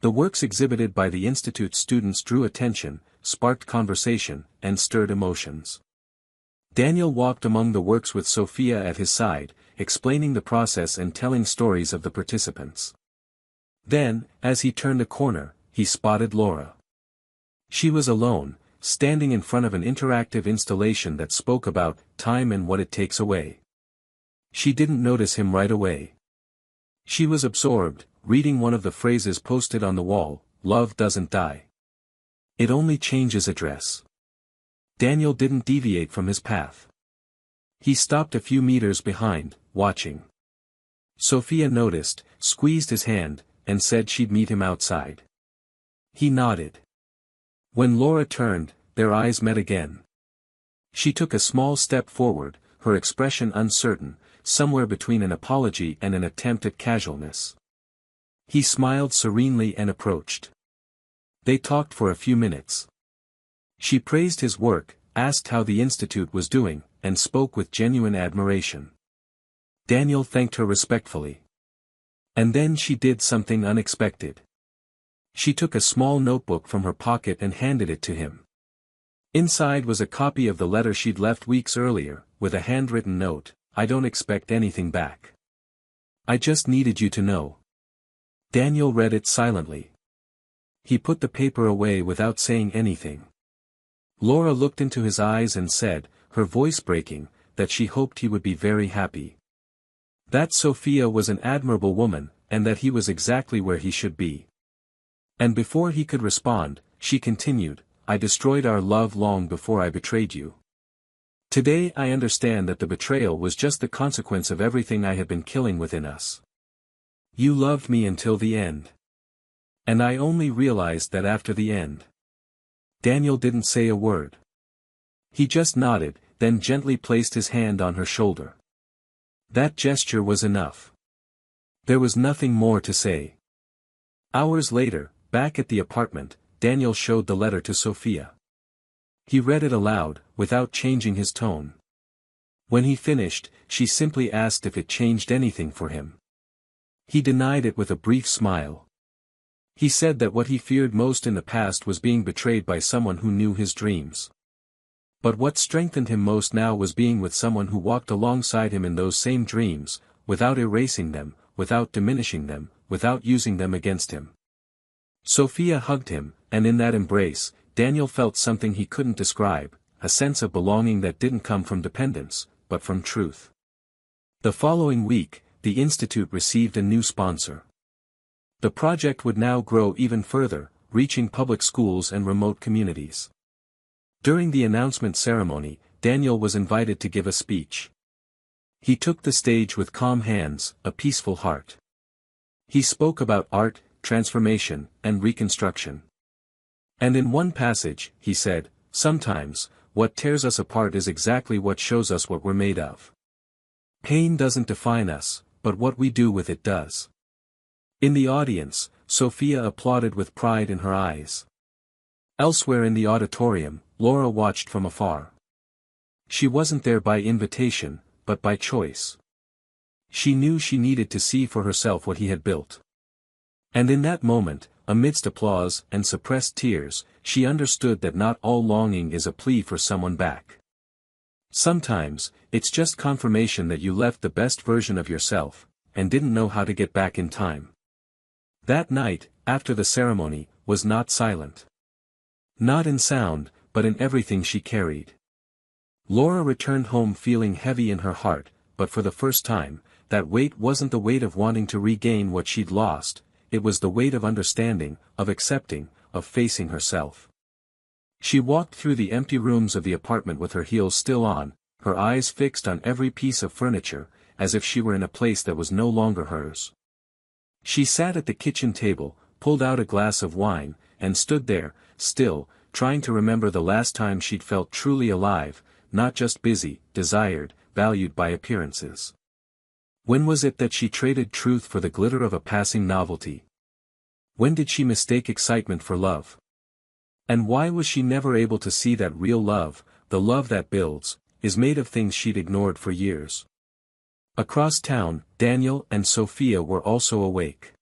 The works exhibited by the Institute students drew attention, sparked conversation, and stirred emotions. Daniel walked among the works with Sophia at his side, explaining the process and telling stories of the participants. Then, as he turned a corner, he spotted Laura. She was alone, standing in front of an interactive installation that spoke about time and what it takes away. She didn't notice him right away. She was absorbed, reading one of the phrases posted on the wall, "Love doesn't die. It only changes address." Daniel didn't deviate from his path. He stopped a few meters behind, watching. Sophia noticed, squeezed his hand, and said she'd meet him outside. He nodded. When Laura turned, their eyes met again. She took a small step forward, her expression uncertain, somewhere between an apology and an attempt at casualness. He smiled serenely and approached. They talked for a few minutes. She praised his work, asked how the institute was doing, and spoke with genuine admiration. Daniel thanked her respectfully. And then she did something unexpected. She took a small notebook from her pocket and handed it to him. Inside was a copy of the letter she'd left weeks earlier, with a handwritten note, "I don't expect anything back. I just needed you to know." Daniel read it silently. He put the paper away without saying anything. Laura looked into his eyes and said, her voice breaking, that she hoped he would be very happy. That Sophia was an admirable woman, and that he was exactly where he should be. And before he could respond, she continued, "I destroyed our love long before I betrayed you. Today I understand that the betrayal was just the consequence of everything I had been killing within us. You loved me until the end. And I only realized that after the end." Daniel didn't say a word. He just nodded, then gently placed his hand on her shoulder. That gesture was enough. There was nothing more to say. Hours later, back at the apartment, Daniel showed the letter to Sophia. He read it aloud, without changing his tone. When he finished, she simply asked if it changed anything for him. He denied it with a brief smile. He said that what he feared most in the past was being betrayed by someone who knew his dreams. But what strengthened him most now was being with someone who walked alongside him in those same dreams, without erasing them, without diminishing them, without using them against him. Sophia hugged him, and in that embrace, Daniel felt something he couldn't describe, a sense of belonging that didn't come from dependence, but from truth. The following week, the institute received a new sponsor. The project would now grow even further, reaching public schools and remote communities. During the announcement ceremony, Daniel was invited to give a speech. He took the stage with calm hands, a peaceful heart. He spoke about art, transformation, and reconstruction. And in one passage, he said, "Sometimes, what tears us apart is exactly what shows us what we're made of. Pain doesn't define us, but what we do with it does." In the audience, Sophia applauded with pride in her eyes. Elsewhere in the auditorium, Laura watched from afar. She wasn't there by invitation, but by choice. She knew she needed to see for herself what he had built. And in that moment, amidst applause and suppressed tears, she understood that not all longing is a plea for someone back. Sometimes, it's just confirmation that you left the best version of yourself, and didn't know how to get back in time. That night, after the ceremony, was not silent. Not in sound, but in everything she carried. Laura returned home feeling heavy in her heart, but for the first time, that weight wasn't the weight of wanting to regain what she'd lost, it was the weight of understanding, of accepting, of facing herself. She walked through the empty rooms of the apartment with her heels still on, her eyes fixed on every piece of furniture, as if she were in a place that was no longer hers. She sat at the kitchen table, pulled out a glass of wine, and stood there, still, trying to remember the last time she'd felt truly alive, not just busy, desired, valued by appearances. When was it that she traded truth for the glitter of a passing novelty? When did she mistake excitement for love? And why was she never able to see that real love, the love that builds, is made of things she'd ignored for years? Across town, Daniel and Sophia were also awake.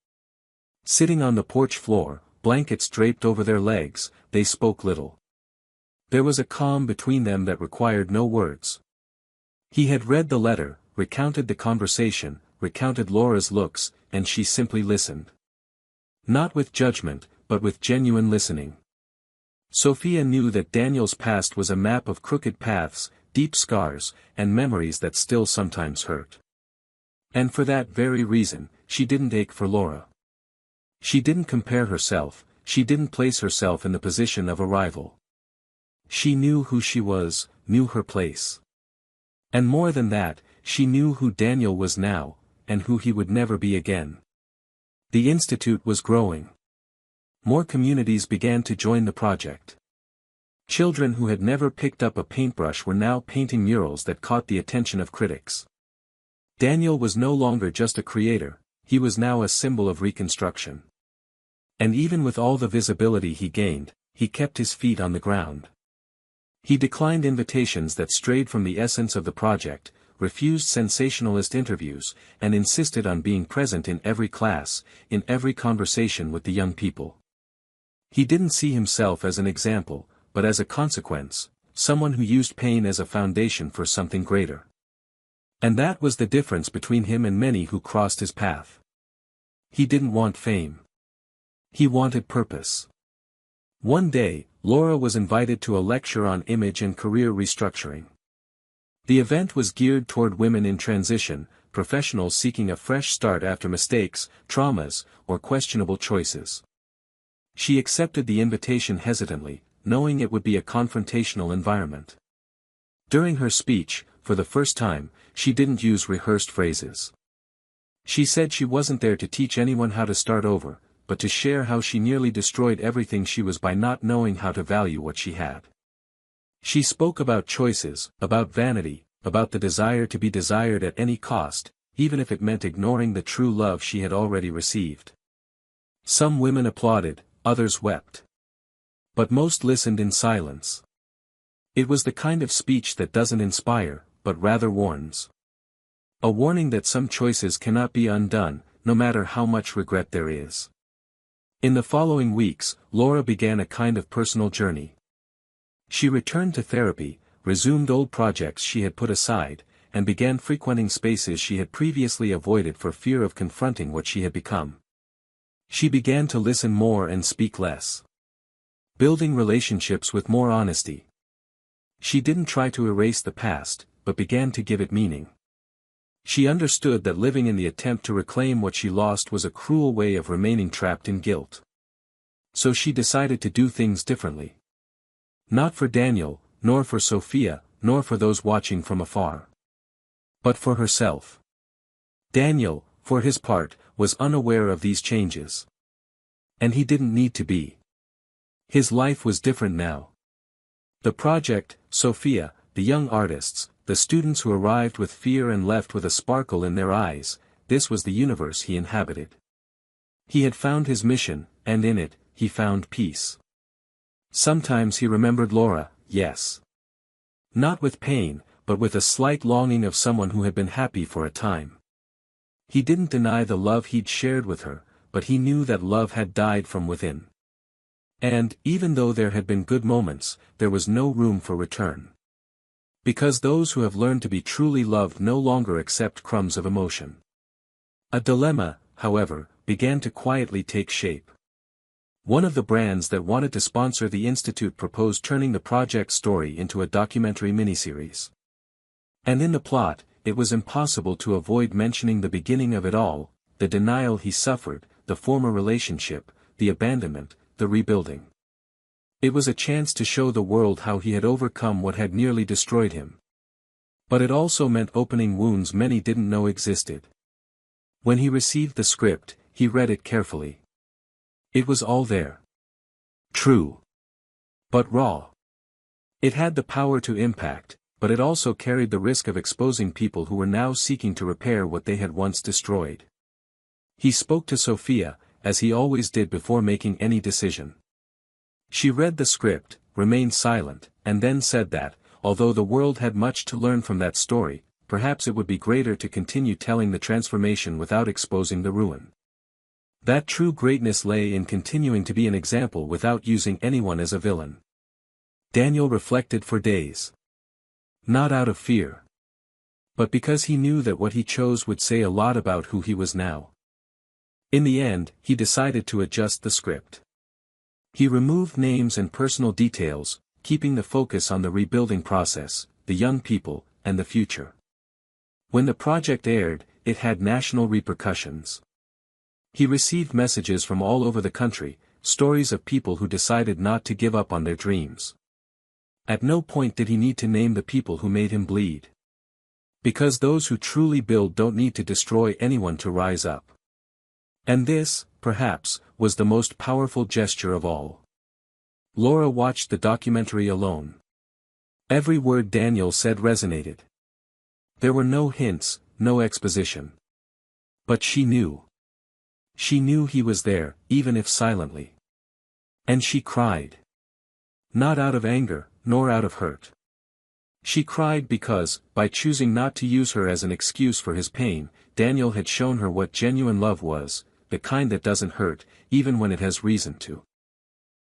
Sitting on the porch floor, blankets draped over their legs, they spoke little. There was a calm between them that required no words. He had read the letter, recounted the conversation, recounted Laura's looks, and she simply listened. Not with judgment, but with genuine listening. Sophia knew that Daniel's past was a map of crooked paths, deep scars, and memories that still sometimes hurt. And for that very reason, she didn't ache for Laura. She didn't compare herself, she didn't place herself in the position of a rival. She knew who she was, knew her place. And more than that, she knew who Daniel was now, and who he would never be again. The institute was growing. More communities began to join the project. Children who had never picked up a paintbrush were now painting murals that caught the attention of critics. Daniel was no longer just a creator, he was now a symbol of reconstruction. And even with all the visibility he gained, he kept his feet on the ground. He declined invitations that strayed from the essence of the project, refused sensationalist interviews, and insisted on being present in every class, in every conversation with the young people. He didn't see himself as an example, but as a consequence, someone who used pain as a foundation for something greater. And that was the difference between him and many who crossed his path. He didn't want fame. He wanted purpose. One day, Laura was invited to a lecture on image and career restructuring. The event was geared toward women in transition, professionals seeking a fresh start after mistakes, traumas, or questionable choices. She accepted the invitation hesitantly, knowing it would be a confrontational environment. During her speech, for the first time, she didn't use rehearsed phrases. She said she wasn't there to teach anyone how to start over, but to share how she nearly destroyed everything she was by not knowing how to value what she had. She spoke about choices, about vanity, about the desire to be desired at any cost, even if it meant ignoring the true love she had already received. Some women applauded, others wept. But most listened in silence. It was the kind of speech that doesn't inspire, but rather warns. A warning that some choices cannot be undone, no matter how much regret there is. In the following weeks, Laura began a kind of personal journey. She returned to therapy, resumed old projects she had put aside, and began frequenting spaces she had previously avoided for fear of confronting what she had become. She began to listen more and speak less. Building relationships with more honesty. She didn't try to erase the past, but began to give it meaning. She understood that living in the attempt to reclaim what she lost was a cruel way of remaining trapped in guilt. So she decided to do things differently. Not for Daniel, nor for Sophia, nor for those watching from afar. But for herself. Daniel, for his part, was unaware of these changes. And he didn't need to be. His life was different now. The project, Sophia, the young artists, the students who arrived with fear and left with a sparkle in their eyes, this was the universe he inhabited. He had found his mission, and in it, he found peace. Sometimes he remembered Laura, yes. Not with pain, but with a slight longing of someone who had been happy for a time. He didn't deny the love he'd shared with her, but he knew that love had died from within. And, even though there had been good moments, there was no room for return. Because those who have learned to be truly loved no longer accept crumbs of emotion. A dilemma, however, began to quietly take shape. One of the brands that wanted to sponsor the Institute proposed turning the project story into a documentary miniseries. And in the plot, it was impossible to avoid mentioning the beginning of it all, the denial he suffered, the former relationship, the abandonment, the rebuilding. It was a chance to show the world how he had overcome what had nearly destroyed him. But it also meant opening wounds many didn't know existed. When he received the script, he read it carefully. It was all there. True. But raw. It had the power to impact, but it also carried the risk of exposing people who were now seeking to repair what they had once destroyed. He spoke to Sophia, as he always did before making any decision. She read the script, remained silent, and then said that, although the world had much to learn from that story, perhaps it would be greater to continue telling the transformation without exposing the ruin. That true greatness lay in continuing to be an example without using anyone as a villain. Daniel reflected for days. Not out of fear. But because he knew that what he chose would say a lot about who he was now. In the end, he decided to adjust the script. He removed names and personal details, keeping the focus on the rebuilding process, the young people, and the future. When the project aired, it had national repercussions. He received messages from all over the country, stories of people who decided not to give up on their dreams. At no point did he need to name the people who made him bleed. Because those who truly build don't need to destroy anyone to rise up. And this, perhaps, was the most powerful gesture of all. Laura watched the documentary alone. Every word Daniel said resonated. There were no hints, no exposition. But she knew. She knew he was there, even if silently. And she cried. Not out of anger, nor out of hurt. She cried because, by choosing not to use her as an excuse for his pain, Daniel had shown her what genuine love was, the kind that doesn't hurt, even when it has reason to.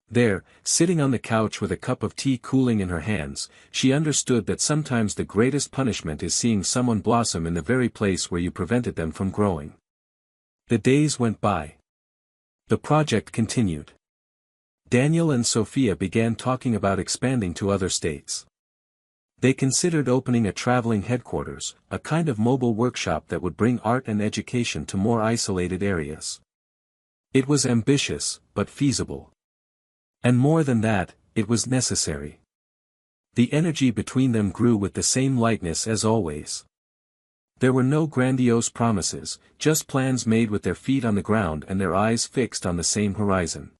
There, sitting on the couch with a cup of tea cooling in her hands, she understood that sometimes the greatest punishment is seeing someone blossom in the very place where you prevented them from growing. The days went by. The project continued. Daniel and Sophia began talking about expanding to other states. They considered opening a traveling headquarters, a kind of mobile workshop that would bring art and education to more isolated areas. It was ambitious, but feasible. And more than that, it was necessary. The energy between them grew with the same lightness as always. There were no grandiose promises, just plans made with their feet on the ground and their eyes fixed on the same horizon.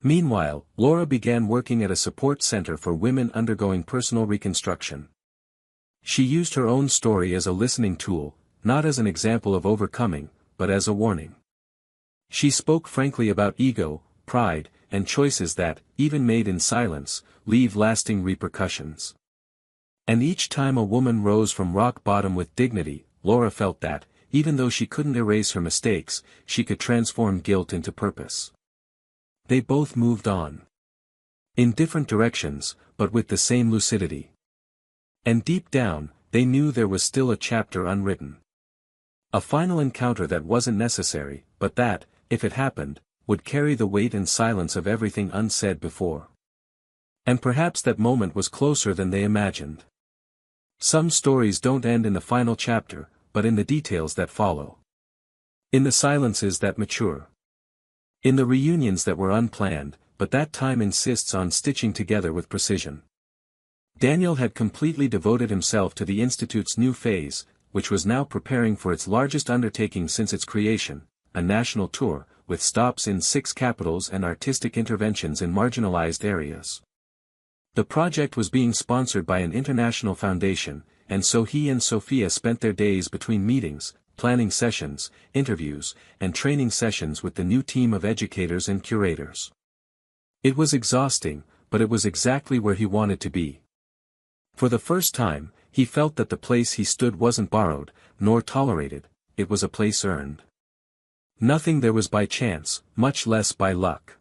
Meanwhile, Laura began working at a support center for women undergoing personal reconstruction. She used her own story as a listening tool, not as an example of overcoming, but as a warning. She spoke frankly about ego, pride, and choices that, even made in silence, leave lasting repercussions. And each time a woman rose from rock bottom with dignity, Laura felt that, even though she couldn't erase her mistakes, she could transform guilt into purpose. They both moved on. In different directions, but with the same lucidity. And deep down, they knew there was still a chapter unwritten. A final encounter that wasn't necessary, but that, if it happened, would carry the weight and silence of everything unsaid before. And perhaps that moment was closer than they imagined. Some stories don't end in the final chapter, but in the details that follow. In the silences that mature. In the reunions that were unplanned, but that time insists on stitching together with precision. Daniel had completely devoted himself to the Institute's new phase, which was now preparing for its largest undertaking since its creation, a national tour, with stops in 6 capitals and artistic interventions in marginalized areas. The project was being sponsored by an international foundation, and so he and Sophia spent their days between meetings, planning sessions, interviews, and training sessions with the new team of educators and curators. It was exhausting, but it was exactly where he wanted to be. For the first time, he felt that the place he stood wasn't borrowed, nor tolerated, it was a place earned. Nothing there was by chance, much less by luck.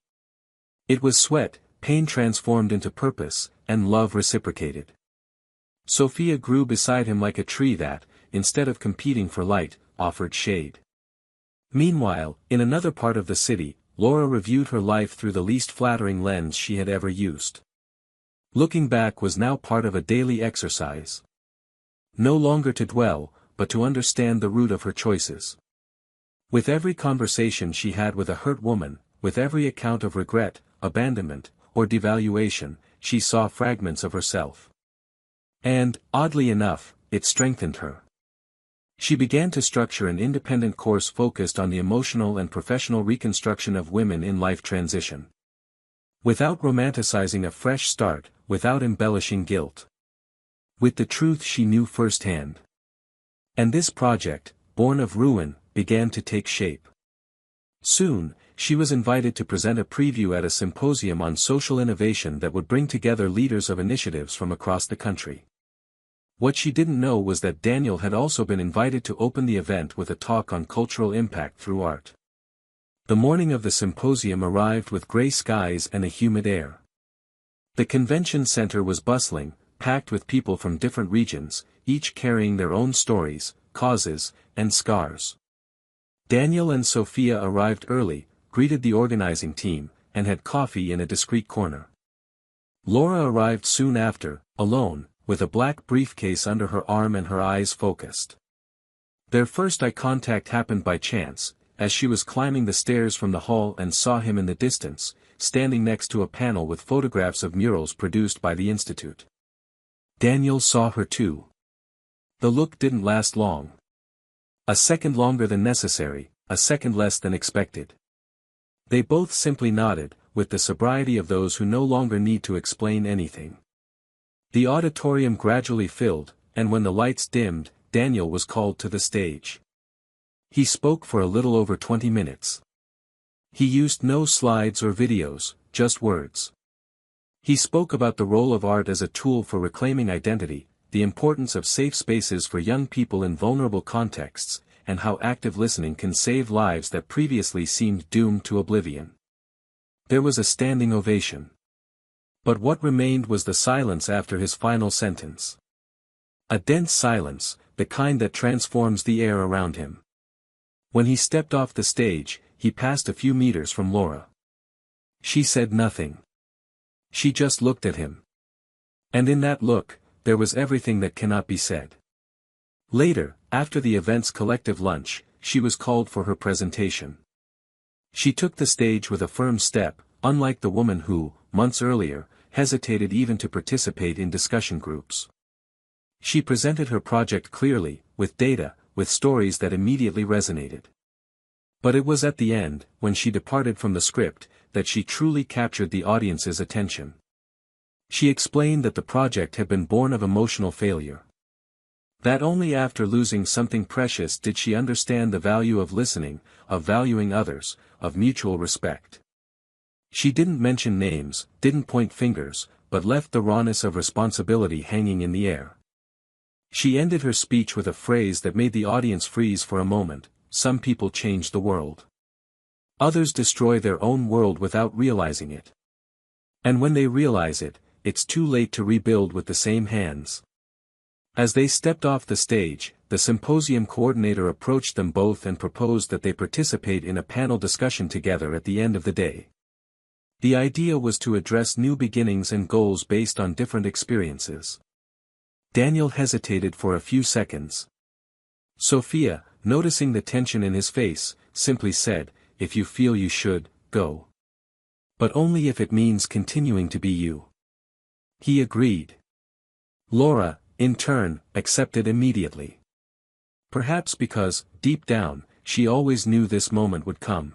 It was sweat, pain transformed into purpose, and love reciprocated. Sophia grew beside him like a tree that, instead of competing for light, offered shade. Meanwhile, in another part of the city, Laura reviewed her life through the least flattering lens she had ever used. Looking back was now part of a daily exercise. No longer to dwell, but to understand the root of her choices. With every conversation she had with a hurt woman, with every account of regret, abandonment, or devaluation, she saw fragments of herself. And, oddly enough, it strengthened her. She began to structure an independent course focused on the emotional and professional reconstruction of women in life transition. Without romanticizing a fresh start, without embellishing guilt. With the truth she knew firsthand. And this project, born of ruin, began to take shape. Soon, she was invited to present a preview at a symposium on social innovation that would bring together leaders of initiatives from across the country. What she didn't know was that Daniel had also been invited to open the event with a talk on cultural impact through art. The morning of the symposium arrived with gray skies and a humid air. The convention center was bustling, packed with people from different regions, each carrying their own stories, causes, and scars. Daniel and Sophia arrived early, greeted the organizing team, and had coffee in a discreet corner. Laura arrived soon after, alone, with a black briefcase under her arm and her eyes focused. Their first eye contact happened by chance, as she was climbing the stairs from the hall and saw him in the distance, standing next to a panel with photographs of murals produced by the Institute. Daniel saw her too. The look didn't last long. A second longer than necessary, a second less than expected. They both simply nodded, with the sobriety of those who no longer need to explain anything. The auditorium gradually filled, and when the lights dimmed, Daniel was called to the stage. He spoke for a little over 20 minutes. He used no slides or videos, just words. He spoke about the role of art as a tool for reclaiming identity, the importance of safe spaces for young people in vulnerable contexts, and how active listening can save lives that previously seemed doomed to oblivion. There was a standing ovation. But what remained was the silence after his final sentence. A dense silence, the kind that transforms the air around him. When he stepped off the stage, he passed a few meters from Laura. She said nothing. She just looked at him. And in that look, there was everything that cannot be said. Later, after the event's collective lunch, she was called for her presentation. She took the stage with a firm step, unlike the woman who, months earlier, hesitated even to participate in discussion groups. She presented her project clearly, with data, with stories that immediately resonated. But it was at the end, when she departed from the script, that she truly captured the audience's attention. She explained that the project had been born of emotional failure. That only after losing something precious did she understand the value of listening, of valuing others, of mutual respect. She didn't mention names, didn't point fingers, but left the rawness of responsibility hanging in the air. She ended her speech with a phrase that made the audience freeze for a moment: some people change the world. Others destroy their own world without realizing it. And when they realize it, it's too late to rebuild with the same hands. As they stepped off the stage, the symposium coordinator approached them both and proposed that they participate in a panel discussion together at the end of the day. The idea was to address new beginnings and goals based on different experiences. Daniel hesitated for a few seconds. Sophia, noticing the tension in his face, simply said, "If you feel you should, go. But only if it means continuing to be you." He agreed. Laura, in turn, accepted immediately. Perhaps because, deep down, she always knew this moment would come.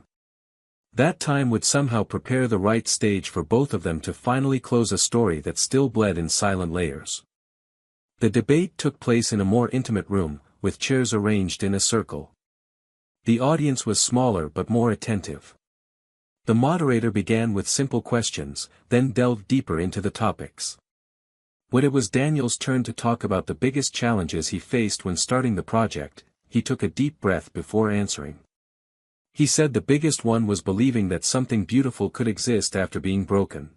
That time would somehow prepare the right stage for both of them to finally close a story that still bled in silent layers. The debate took place in a more intimate room, with chairs arranged in a circle. The audience was smaller but more attentive. The moderator began with simple questions, then delved deeper into the topics. When it was Daniel's turn to talk about the biggest challenges he faced when starting the project, he took a deep breath before answering. He said the biggest one was believing that something beautiful could exist after being broken.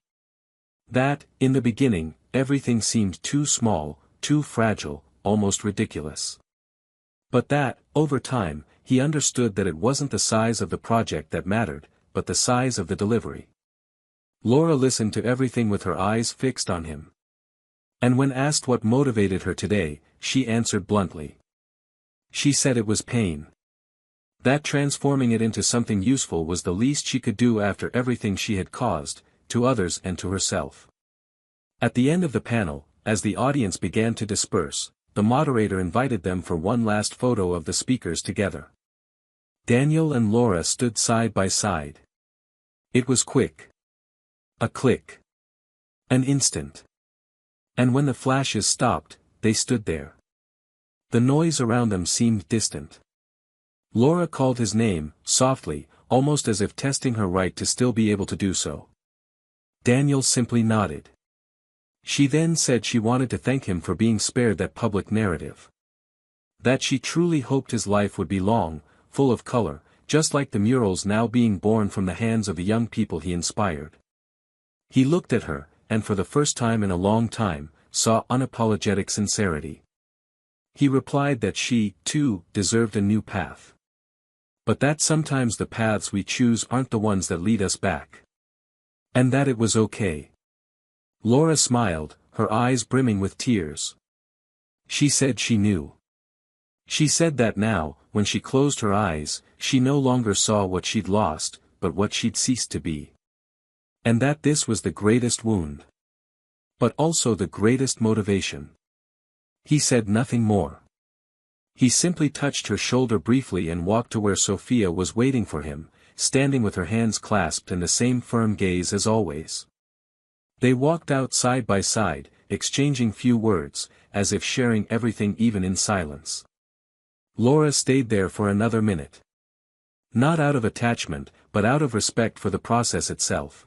That, in the beginning, everything seemed too small, too fragile, almost ridiculous. But that, over time, he understood that it wasn't the size of the project that mattered, but the size of the delivery. Laura listened to everything with her eyes fixed on him. And when asked what motivated her today, she answered bluntly. She said it was pain. That transforming it into something useful was the least she could do after everything she had caused, to others and to herself. At the end of the panel, as the audience began to disperse, the moderator invited them for one last photo of the speakers together. Daniel and Laura stood side by side. It was quick. A click. An instant. And when the flashes stopped, they stood there. The noise around them seemed distant. Laura called his name, softly, almost as if testing her right to still be able to do so. Daniel simply nodded. She then said she wanted to thank him for being spared that public narrative. That she truly hoped his life would be long, full of color, just like the murals now being born from the hands of the young people he inspired. He looked at her, and for the first time in a long time, saw unapologetic sincerity. He replied that she, too, deserved a new path. But that sometimes the paths we choose aren't the ones that lead us back. And that it was okay. Laura smiled, her eyes brimming with tears. She said she knew. She said that now, when she closed her eyes, she no longer saw what she'd lost, but what she'd ceased to be. And that this was the greatest wound. But also the greatest motivation. He said nothing more. He simply touched her shoulder briefly and walked to where Sophia was waiting for him, standing with her hands clasped and the same firm gaze as always. They walked out side by side, exchanging few words, as if sharing everything even in silence. Laura stayed there for another minute. Not out of attachment, but out of respect for the process itself.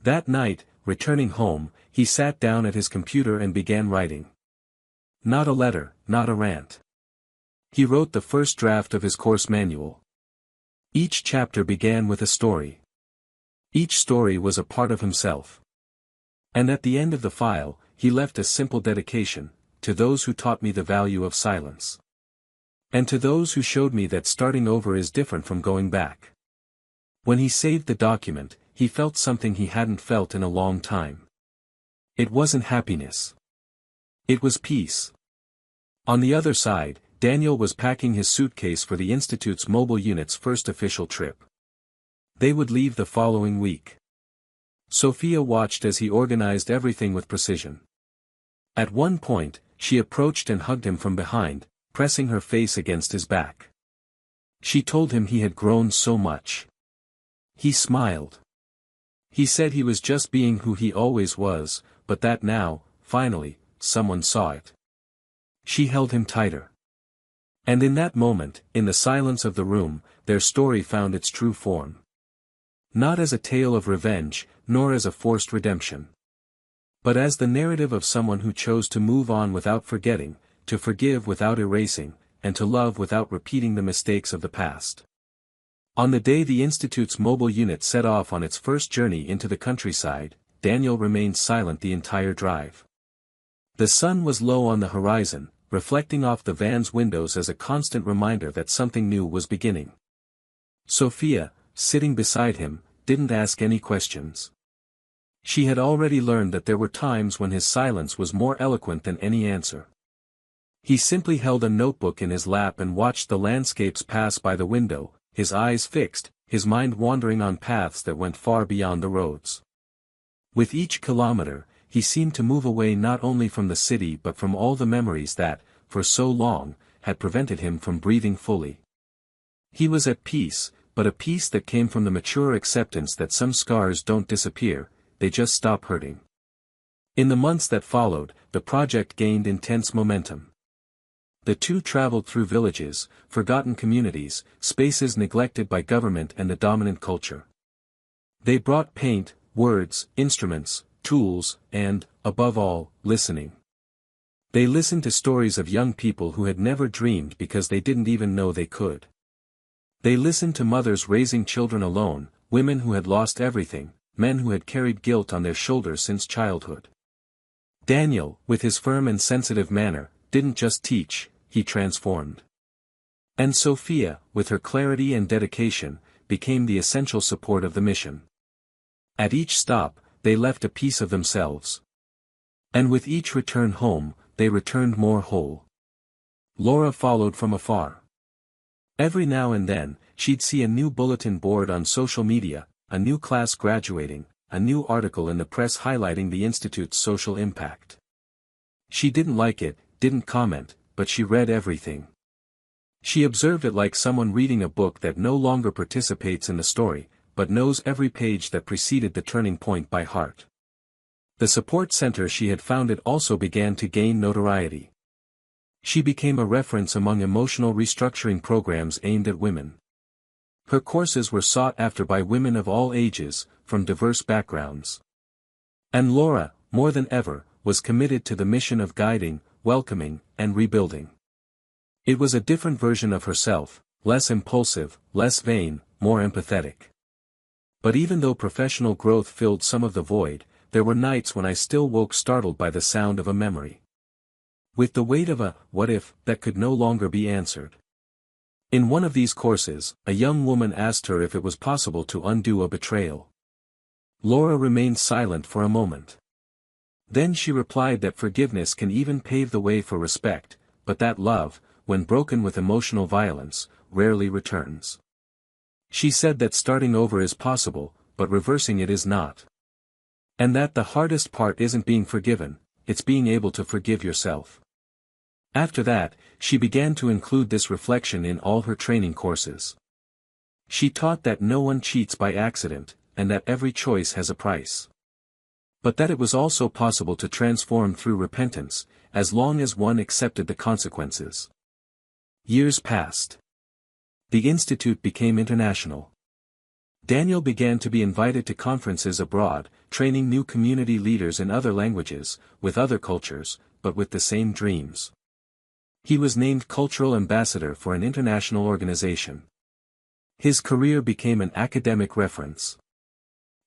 That night, returning home, he sat down at his computer and began writing. Not a letter, not a rant. He wrote the first draft of his course manual. Each chapter began with a story. Each story was a part of himself. And at the end of the file, he left a simple dedication, to those who taught me the value of silence. And to those who showed me that starting over is different from going back. When he saved the document, he felt something he hadn't felt in a long time. It wasn't happiness. It was peace. On the other side, Daniel was packing his suitcase for the Institute's mobile unit's first official trip. They would leave the following week. Sophia watched as he organized everything with precision. At one point, she approached and hugged him from behind, pressing her face against his back. She told him he had grown so much. He smiled. He said he was just being who he always was, but that now, finally, someone saw it. She held him tighter. And in that moment, in the silence of the room, their story found its true form. Not as a tale of revenge, nor as a forced redemption. But as the narrative of someone who chose to move on without forgetting, to forgive without erasing, and to love without repeating the mistakes of the past. On the day the Institute's mobile unit set off on its first journey into the countryside, Daniel remained silent the entire drive. The sun was low on the horizon, reflecting off the van's windows as a constant reminder that something new was beginning. Sophia, sitting beside him, didn't ask any questions. She had already learned that there were times when his silence was more eloquent than any answer. He simply held a notebook in his lap and watched the landscapes pass by the window, his eyes fixed, his mind wandering on paths that went far beyond the roads. With each kilometer, he seemed to move away not only from the city but from all the memories that, for so long, had prevented him from breathing fully. He was at peace, but a peace that came from the mature acceptance that some scars don't disappear, they just stop hurting. In the months that followed, the project gained intense momentum. The two traveled through villages, forgotten communities, spaces neglected by government and the dominant culture. They brought paint, words, instruments, tools, and, above all, listening. They listened to stories of young people who had never dreamed because they didn't even know they could. They listened to mothers raising children alone, women who had lost everything, men who had carried guilt on their shoulders since childhood. Daniel, with his firm and sensitive manner, didn't just teach, he transformed. And Sophia, with her clarity and dedication, became the essential support of the mission. At each stop, they left a piece of themselves. And with each return home, they returned more whole. Laura followed from afar. Every now and then, she'd see a new bulletin board on social media, a new class graduating, a new article in the press highlighting the Institute's social impact. She didn't like it, didn't comment, but she read everything. She observed it like someone reading a book that no longer participates in the story, but knows every page that preceded the turning point by heart. The support center she had founded also began to gain notoriety. She became a reference among emotional restructuring programs aimed at women. Her courses were sought after by women of all ages, from diverse backgrounds. And Laura, more than ever, was committed to the mission of guiding, welcoming, and rebuilding. It was a different version of herself, less impulsive, less vain, more empathetic. But even though professional growth filled some of the void, there were nights when I still woke startled by the sound of a memory. With the weight of a what if that could no longer be answered. In one of these courses, a young woman asked her if it was possible to undo a betrayal. Laura remained silent for a moment. Then she replied that forgiveness can even pave the way for respect, but that love, when broken with emotional violence, rarely returns. She said that starting over is possible, but reversing it is not. And that the hardest part isn't being forgiven, it's being able to forgive yourself. After that, she began to include this reflection in all her training courses. She taught that no one cheats by accident, and that every choice has a price. But that it was also possible to transform through repentance, as long as one accepted the consequences. Years passed. The Institute became international. Daniel began to be invited to conferences abroad, training new community leaders in other languages, with other cultures, but with the same dreams. He was named cultural ambassador for an international organization. His career became an academic reference.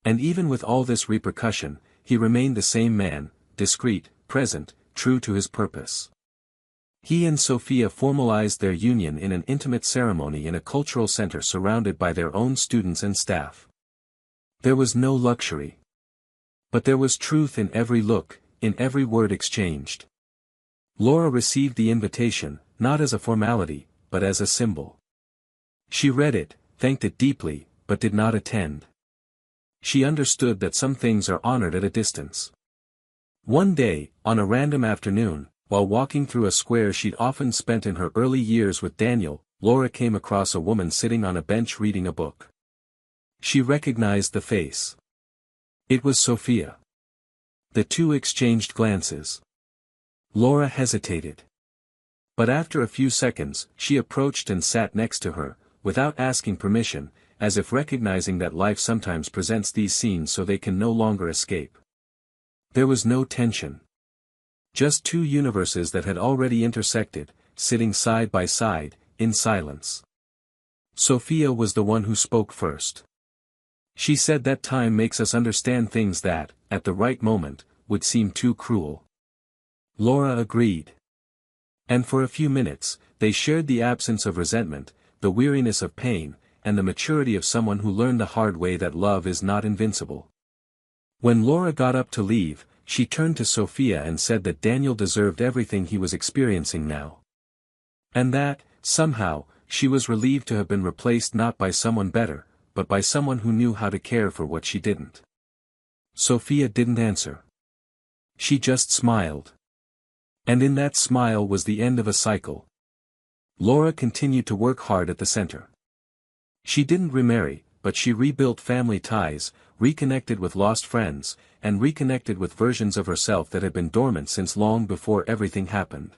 And even with all this repercussion, he remained the same man, discreet, present, true to his purpose. He and Sophia formalized their union in an intimate ceremony in a cultural center surrounded by their own students and staff. There was no luxury. But there was truth in every look, in every word exchanged. Laura received the invitation, not as a formality, but as a symbol. She read it, thanked it deeply, but did not attend. She understood that some things are honored at a distance. One day, on a random afternoon, while walking through a square she'd often spent in her early years with Daniel, Laura came across a woman sitting on a bench reading a book. She recognized the face. It was Sophia. The two exchanged glances. Laura hesitated. But after a few seconds, she approached and sat next to her, without asking permission, as if recognizing that life sometimes presents these scenes so they can no longer escape. There was no tension. Just two universes that had already intersected, sitting side by side, in silence. Sophia was the one who spoke first. She said that time makes us understand things that, at the right moment, would seem too cruel. Laura agreed. And for a few minutes, they shared the absence of resentment, the weariness of pain, and the maturity of someone who learned the hard way that love is not invincible. When Laura got up to leave, she turned to Sophia and said that Daniel deserved everything he was experiencing now. And that, somehow, she was relieved to have been replaced not by someone better, but by someone who knew how to care for what she didn't. Sophia didn't answer. She just smiled. And in that smile was the end of a cycle. Laura continued to work hard at the center. She didn't remarry, but she rebuilt family ties, reconnected with lost friends, and reconnected with versions of herself that had been dormant since long before everything happened.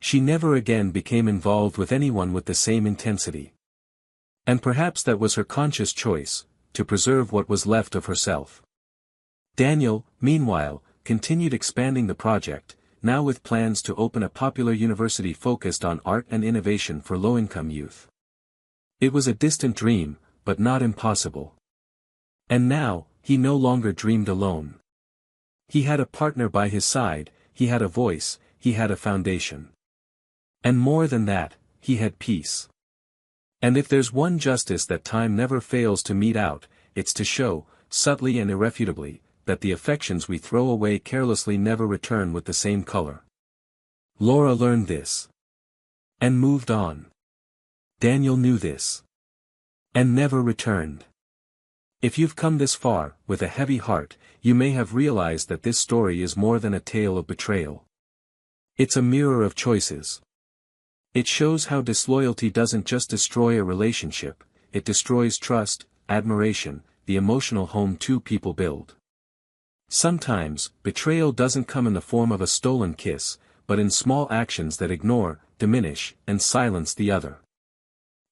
She never again became involved with anyone with the same intensity. And perhaps that was her conscious choice, to preserve what was left of herself. Daniel, meanwhile, continued expanding the project, now with plans to open a popular university focused on art and innovation for low-income youth. It was a distant dream, but not impossible. And now, he no longer dreamed alone. He had a partner by his side, he had a voice, he had a foundation. And more than that, he had peace. And if there's one justice that time never fails to mete out, it's to show, subtly and irrefutably, that the affections we throw away carelessly never return with the same color. Laura learned this. And moved on. Daniel knew this. And never returned. If you've come this far, with a heavy heart, you may have realized that this story is more than a tale of betrayal. It's a mirror of choices. It shows how disloyalty doesn't just destroy a relationship, it destroys trust, admiration, the emotional home two people build. Sometimes, betrayal doesn't come in the form of a stolen kiss, but in small actions that ignore, diminish, and silence the other.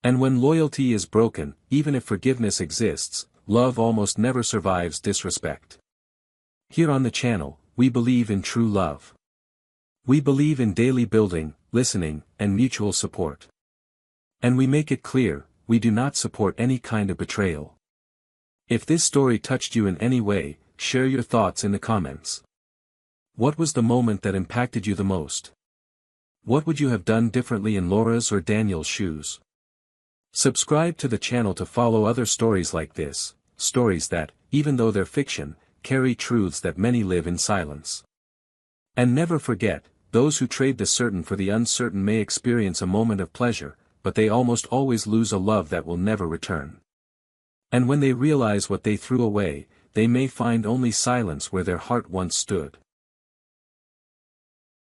And when loyalty is broken, even if forgiveness exists, love almost never survives disrespect. Here on the channel, we believe in true love. We believe in daily building, listening, and mutual support. And we make it clear, we do not support any kind of betrayal. If this story touched you in any way, share your thoughts in the comments. What was the moment that impacted you the most? What would you have done differently in Laura's or Daniel's shoes? Subscribe to the channel to follow other stories like this, stories that, even though they're fiction, carry truths that many live in silence. And never forget, those who trade the certain for the uncertain may experience a moment of pleasure, but they almost always lose a love that will never return. And when they realize what they threw away, they may find only silence where their heart once stood.